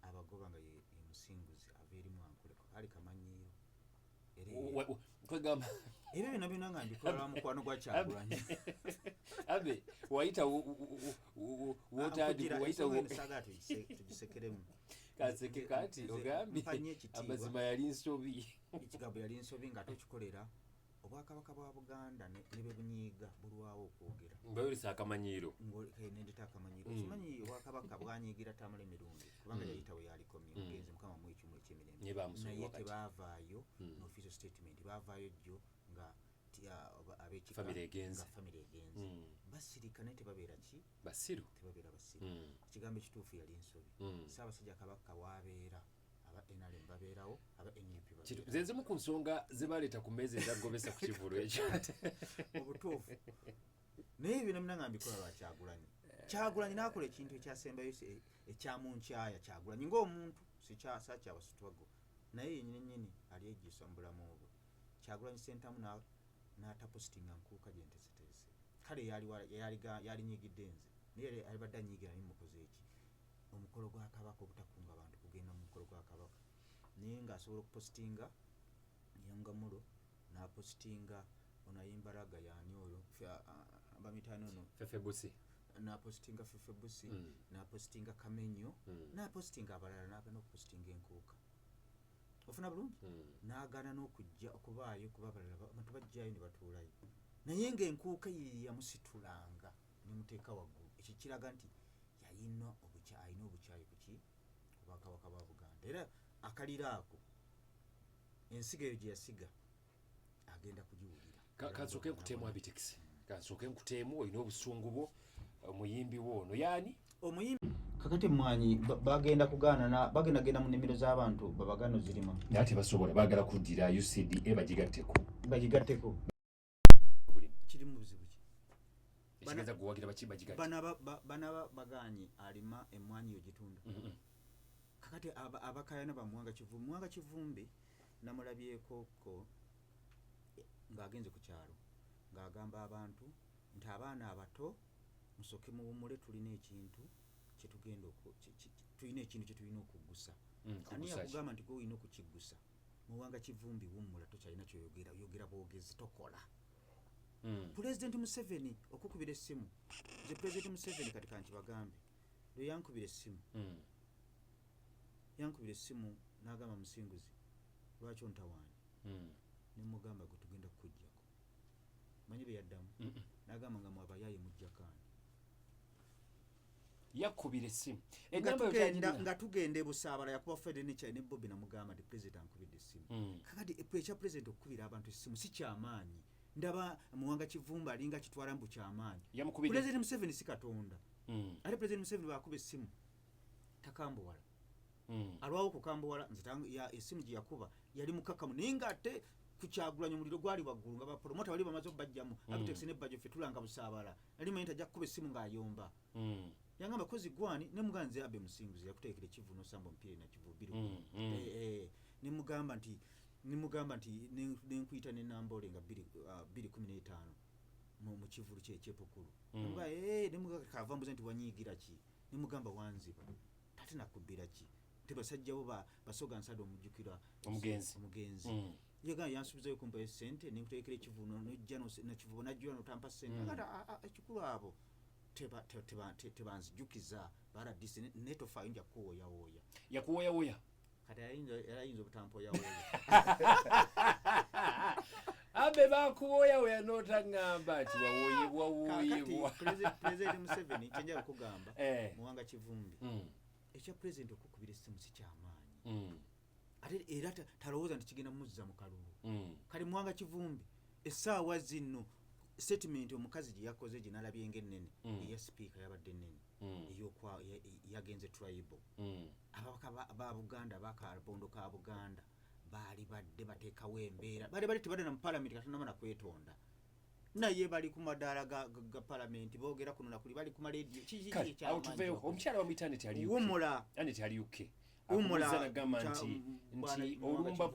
abagoba nga ye musinguzi ava eri Mwankuleko ali kamanyiiro kwegamba ebyo byonna byonna nga mbikola mukwano gwa Kyagulanyi abe wayita saga tugisekeremu kaseke kati ogambye amazima yali nsobi ekigambo yali nsobi nga tokikolera obwakabaka bwa Buganda ne bwe bunyiiga bulwawo okwogera mbayolesa akamanyiiro nendeta akamanyiiro kimanyi obwakabaka bwanyiigira Tamale emirundi kubanga yayitawo yalikomye mugenzi mukama mu ekimu ekyemirembe naye tebaavaayo n'official statement baavaayo jjo nga ab'ekika family egenzi basirika naye tebabeera ki basiru tebabeera basiru ekigambo ekituufu yali ensobi Ssaabasajja Kabaka waabeera aba NRM babeerawo aba NUP babeerawo zezimu ku nsonga zebaleeta ku mmeeza ezagobesa ku kivulu ekyo obutuufu naye bino mina mbikola lwa Kyagulanyi n'akola ekintu ekyasembayo ekyamunkyaya Kyagulanyi ng'omuntu sakyabasitwago naye yennyini ali ejjusa mu bulamu obwo Kyagulanyi Ssentamu n'atapositinga nkuuka gye nteeseteese kale yalinyiigidde nze naye alibadde anyiigira naye mukoze eki omukolo gwa Kabaka obutakunga abantu kugenda mu mukolo gwa Kabaka naye ng'asobola okupositinga Yangamulo n'apositinga ono ayimbalaga yaani oyo bamitaani ono Fefebusi n'apositinga Fefebusi n'apositinga Kamenyo n'apositinga abalala n'agana okupositinga enkuuka ofuna bulungi n'agaana n'okujja okubaayo kuba abalala abantu bajjayo ne batuulayo naye ng'enkuuka yamusitulanga nemuteeka waggulu ekyo kiraga nti alina obukyayi kuki ku Bwakabaka bwa Buganda era akalira ako ensiga eyo gye yasiga agenda kugiwulira kansooke nkuteemu Abtex kansooke nkuteemu olina obusungu bwo omuyimbi wo ono yaani omuyimbi kakati emmwanyi bagenda genda mu nnimiro z'abantu babagano zirima naye tebasobola baagala kuddira UCDA bagigatteko kirimu buzibu ki ekigeza guwagira bakibagigatte bana bagaanyi alima emmwanyi yo gitunda kakati abakayana Muwanga Kivumbi namulabyekoko ng'agenze ku kyalo ng'agamba abantu nti abaana abato musooke muwummule tulina ekintu kyetulina okuggusa ani yakugamba nti gweolina okukiggusa Muwanga Kivumbi wummula tokyalina kyoyogera yogera bwogezi tokola Pulezidenti Museveni okukubira essimu nze Pulezidenti Museveni kati kankibagambe lwe yankubira essimu n'agamba Musinguzi lwaki ontawaanya nemugamba gwe tugenda kukuggyako manyi bye yaddamu n'agamba nga mwabayaaye mujjakaani yakubira essimu nga tugenda ebusaabala yakuba Fedenicha ne Bobi namugamba nti Pulezidenti ankubidde essimu kakati ekya Pulezidenti okukubira abantu essimu si kyamaanyi ndaba Muwanga Kivumbi alinga kitwala mbu kyamaanyi Pulezidenti Museveni si Katonda ate Pulezidenti Museveni bw'akuba essimu takambuwala alwawo okukambuwala essimu gye yakuba yali mukakamu naye ng'ate ku Kyagulanyi omuliro gwali waggulu nga bapromota bali bamaze obbajjamu Abtex ne Bajjo ffe tulanga busaabala ali manyi tajja kukuba essimu ng'ayomba yangamba kozi gwani ne muganze abe Musinguzi yakuteekera ekivu n'osamba omupiira na kivu ne mugamba nti nenkuyita ne Namboole nga 2015 mu kivulu kyepukulu ne mugamba kavambuza nti wanyiigira ki ne mugamba wanziba ate nakubbira ki tebasajjawo basoga nsada omujjukira omugenzi yagamba yansubizayo kumpa ssente nenkuteekera ekivu nojja nakivu najjula notampa ssente ekikulu abo tebanzijukiza baradisi naye tofaayo nja kukuwooyawooya yakuwooyawooya kati yayinza obutampoyawooya abe bakuwooyawooya n'otaŋŋamba nti wawooyebwawooyebwa Pulezidenti Museveni kyenja okugamba Muwanga Kivumbi ekya Pulezidenti okukubira essimu si kyamaanyi ate era talowooza nti kigenda muzza mu kalulu kale Muwanga Kivumbi essaawa zino statement omukazi gye yakoze gye nalabye ng'ennene eya sipiika yabadde ennene yagenze tribal ababaka ba Buganda bakabondo ka Buganda baali badde bateekawo embeera bali tebadde mu palamenti katonamana kwetonda naye bali ku madaala ga palamenti boogera kuno nakuli bali ku maleediyo kikituveewo omukyala wamuyita aneti aliyuke nagamba nti olumba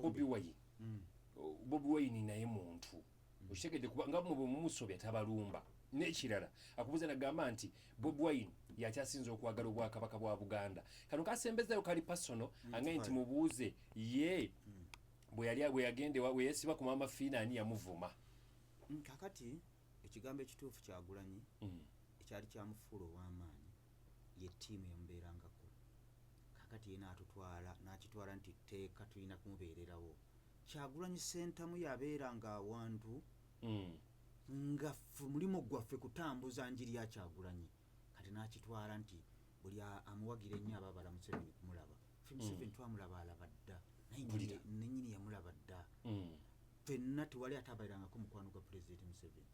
Bobiwine naye muntu okitegedde nga mumusobya tabalumba n'ekirala akubuuza nagamba nti Bobiwine yakyasinza okwagala obwakabaka bwa Buganda kano kasembezayo kali pasono angaye nti mubuuze ye bwe yesiba ku maama fiina ani yamuvuma kakati ekigambo ekituufu Kyagulanyi ekyali kyamufuula ow'amaanyi ye ttiimu yamubeerangako kakati ye n'akitwala nti tteeka tulina kumubeererawo Kyagulanyi Ssentamu yabeera ng'awantu nga mulimu gwaffe kutambuza njiri ya Kyagulanyi kati n'akitwala nti buli amuwagira ennyo aba abala Museveni kumulaba Museveni twamulaba alaba dda naye nennyini yamulaba dda ffenna tewali atabairangako mukwano gwa Pulezidenti Museveni.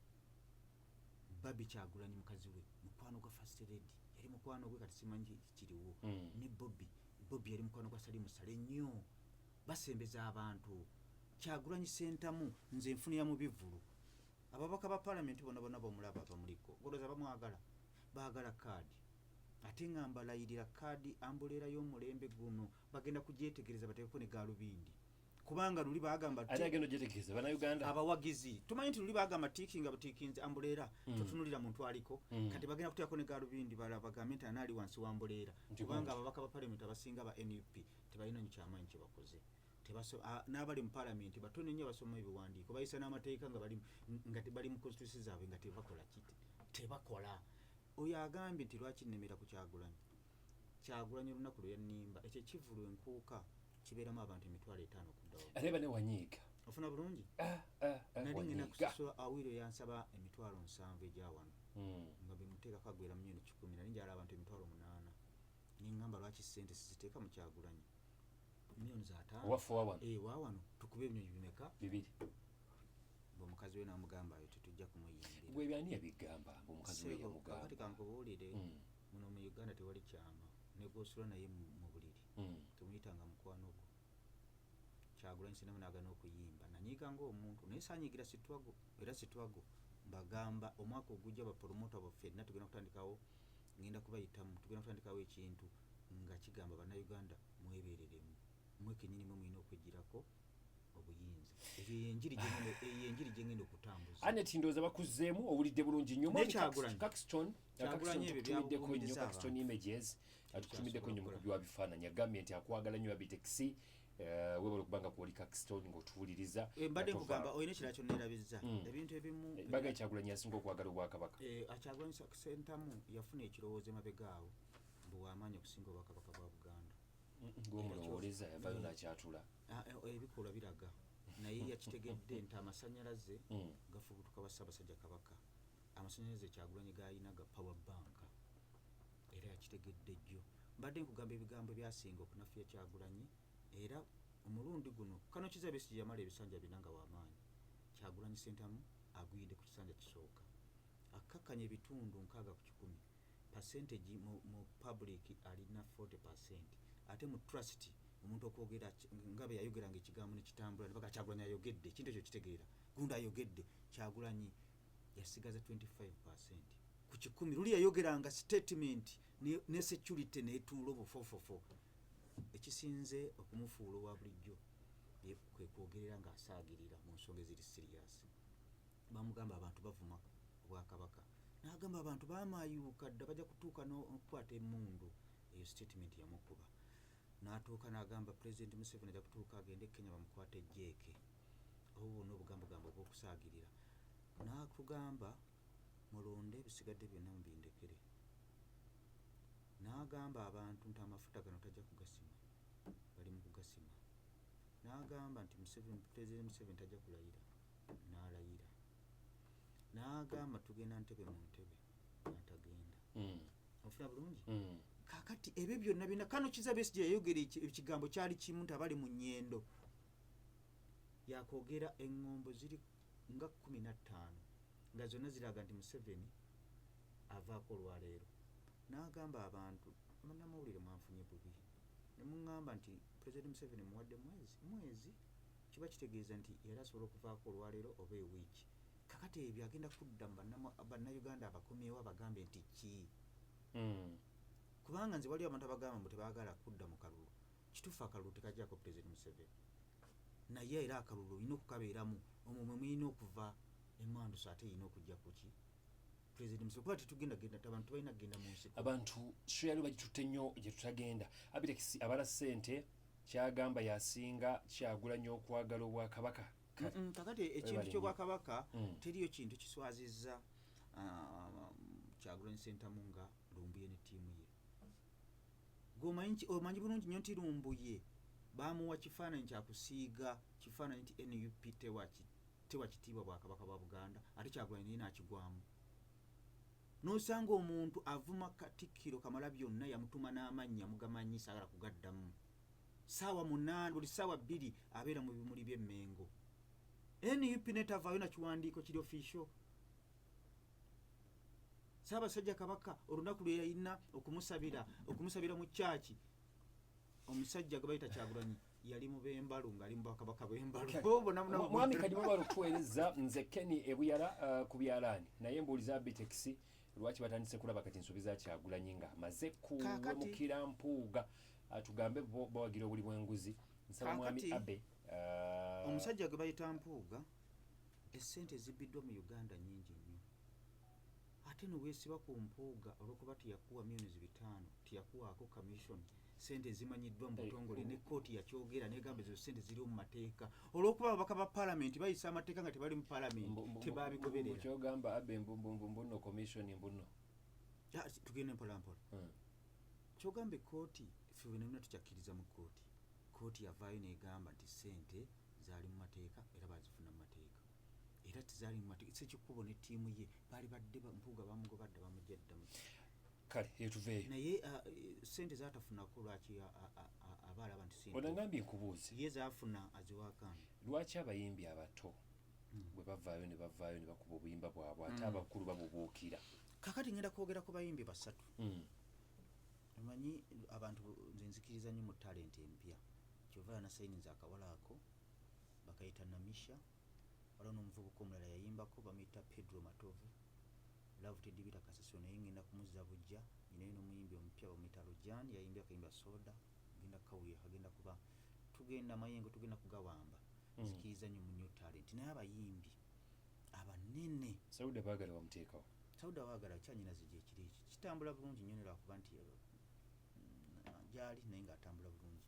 Babi Kyagulanyi mukazi we mukwano gwa First Lady yali mukwano gwe kati simanyi kiriwo ne Bobi yali mukwano gwa Salimu Sale nnyo basembeza abantu. Kyagulanyi Ssentamu nze nfunira mu bivulu ababaka ba Parliament bonna bomulaba bamuliko golooza bamwagala baagala kaadi ate nga mbalayirira kaadi ambuleera y'omulembe guno bagenda kugyetegereza bateekeko ne gaalubindi kubanga luli bagamba abawagizi tumanyi nti luli bagamba tiikinga butiikinze ambuleera totunulira muntu aliko kati bagenda kuteekako ne gaalubindi bagambe nti anaali wansi wa ambuleera kubanga ababaka ba Parliament abasinga ba NUP tebalina kyamaanyi kye bakoze n'abali mu Parliament batono nnyo basoma ebiwandiiko bayisa n'amateeka nga bali mu constitution zaabwe nga tebakola kiti tebakola. Oyo agambye nti lwaki nnemera ku Kyagulanyi olunaku lwe yannimba ekyo kivulu enkuuka kibeeramu abantu 5,000 ku ddawo ate bane wanyiiga ofuna bulungi nali ngenda kusasula awiro yansaba 7,000 egya wano nga bemuteekako agwera $1,000 nali njala abantu 8,000 niŋŋamba lwaki ssente siziteeka mu Kyagulanyi wawano tukube ebinyonyi bimeka 2 omukazi we n'amugamba ayo tetujja kumuyimbira gwe byani yabigamba omukazi we yamugamba kati kankubuulire muno mu Uganda tewali kyama negosula naye mu buliri temuyitanga mukwano gwo. Kyagulanyi Ssentamu n'agana okuyimba nanyiiga ng'omuntu naye saanyiigira Sitwago era Sitwago mbagamba omwaka ogujja bapromota baffe ffenna tugenda kutandikawo ngenda kubayitamu tugenda kutandikawo ekintu nga kigamba bannayuganda mwebeereremu mwe kennyini mwe mulina okwegirako obuyinza eyo yenjiri gyengenda okutambuza aneti ndowooza bakuzzeemu owulidde bulungi nnyo atutumiddeko nnyo Caxton images atutumiddeko nnyo mukubi wa bifaananyi agambye nti akwagala nnyo Abtex webala okubanga kuwoli Caxton ng'otuwuliriza mbadde nkugamba olina ekirala kyonna erabizza ebintu ebimu baga Kyagulanyi yasinga okwagala obwakabaka Kyagulanyi Ssentamu yafuna ekirowoozo emabegaawo mbu w'amaanyi okusinga obwakabaka bwa Buganda ng'omulowoleza yavayo n'akyatula ebikolwa biraga naye yakitegedde nti amasannyalaze gafubutuka ba Ssaabasajja Kabaka amasannyalaze Kyagulanyi g'alina ga power bank era yakitegedde jjo. Mbadde nkugamba ebigambo byasinga okunafuya Kyagulanyi era omulundi guno Kano Kizza Besigye yamala ebisanja bina nga w'amaanyi. Kyagulanyi Ssentamu agwidde ku kisanja kisooka akkakkanya ebitundu 60 ku 100 percentage mu public alina 40% ate mu trust omuntu okwogera nga bwe yayogeranga ekigambo ne kitambula ne baga Kyagulanyi ayogedde ekintu ekyo kitegeera gundi ayogedde Kyagulanyi yasigaza 25% ku 100 luli yayogeranga statement ne security neetuula obufofofo ekisinze okumufuula owa bulijjo kwe kwogerera ng'asaagirira mu nsonga eziri serious. Bamugamba abantu bavuma Obwakabaka n'agamba abantu baamayuuka dda bajja kutuuka n'okukwata emmundu eyo statement yamukuba n'atuuka n'agamba Pulezidenti Museveni ajja kutuuka agende e Kenya bamukwate ejjeeke obwo n'obugambogambo obw'okusaagirira n'atugamba mulonde ebisigadde byonna mubindekere n'agamba abantu nti amafuta gano tajja kugasima bali mu kugasima n'agamba nti Pulezidenti Museveni tajja kulayira n'alayira n'agamba tugenda ntebe mu ntebe n'atagenda ofuna bulungi kakati ebyo byonna bina Kano Kizza Besigye yayogera ekigambo kyali kimu nti abali mu nnyendo yakwogera eŋŋombo ziri nga 15 nga zonna ziraga nti Museveni avaako olwaleero n'agamba abantu bannamawulire mwanfunye bubi ne muŋŋamba nti Pulezidenti Museveni muwadde mwezi kiba kitegeeza nti yali asobola okuvaako olwaleero oba ewiiki kakati ebyo agenda kudda mu bannayuganda abakomyewo abagambe nti ki kubanga nze waliwo abantu abagamba mbu tebaagala kudda mu kalulu kituufu akalulu tekajjako Pulezidenti Museveni naye era akalulu olina okukabeeramu omwo mwe mulina okuva emmanduso ate erina okujja ku ki Pulezidenti Museveni kuba tetugendagenda abantu balina kugenda mu nsiko abantu suyali bagitutte nnyo gye tutagenda Abtex abala ssente kyagamba yasinga Kyagulanyi okwagala obwakabaka kakati ekintu ky'obwakabaka teriyo kintu kiswazizza Kyagulanyi Ssentamu nga Lumbuye ne ttiimu ye. Omanyi bulungi nnyo nti Lumbuye bamuwa kifaananyi kyakusiiga kifaananyi nti NUP tewa kitiibwa bwakabaka bwa Buganda ate Kyagulanyi naye nakigwamu nosanga omuntu avuma Katikiro Kamalabyonna yamutuma n'amannya mugamanyi saagala kugaddamu saawa 8 buli saawa 2 abeera mu bimuli by'Emmengo NUP netavaayo na kiwandiiko kiri official Ssaabasajja Kabaka olunaku lwe yalina okumusabira mu kyaki omusajja gwe bayita Kyagulanyi yali mu b'embalu ng'ali mu bakabaka b'embalu mwami kadimu balukuweereza nze Kenny Ebuyala ku byalaani naye mbuuliza Abtex lwaki batandise kulaba kati nsobi za Kyagulanyi nga amaze kuwemukira mpuuga tugambe bawagira obuli bw'enguzi nsaba mwami Abe omusajja gwe bayita mpuuga essente ezibbiddwa mu Uganda nnyingi nnyo ate neweesiba ku mpuuga olwokuba tiyakuwa $5,000 tiyakuwaako commission sente zimanyiddwa mu butongole ne kkooti yakyogera negamba ezo sente ziriwo mu mateeka olwokuba ababaka ba paalamenti bayisa amateeka nga tebali mu paalamenti tebabigoberera kyogamba Abe mbuno commission mbuno tugende mpolampola kyogamba ekkooti ffe bwenamuna tukyakkiriza mu kkooti yavaayo negamba nti sente zaali mu mateeka era bazifuna mu mateeka era tezaali mu mateeka sekikubo ne ttiimu ye baali badde mpuuga bamugobadde bamujjaddamu kale etuveeyo naye sente zaatafunako lwaki aba alaba nti sente onagambye nkubuuze ye zaafuna aziwaakaana lwaki abayimbi abato bwe bavaayo ne bakuba obuyimba bwabwe ate abakulu babubuukira kakati ngenda kwogera ku bayimbi basatu omanyi abantu nze nzikiriza nnyo mu talent empya kyova yanasayiniza akawala ako bakayita Namisha waliwo n'omuvubuka omulala yayimbako bamuyita Pedro Matovu Love Tedibira Kasasiro naye ngenda kumuzza bujja nyinayo n'omuyimbi omupya bamuyita Rojan yayimbye akayimba soda genda kawuye agenda kuba tugenda mayengo tugenda kugawamba nzikiriza nnyo mu new talent naye abayimbi abanene Sauda baagala bamuteekawo Sauda waagala kyanyinazi gye kiri kitambula bulungi nnyo lwakuba nti gyali naye ng'atambula bulungi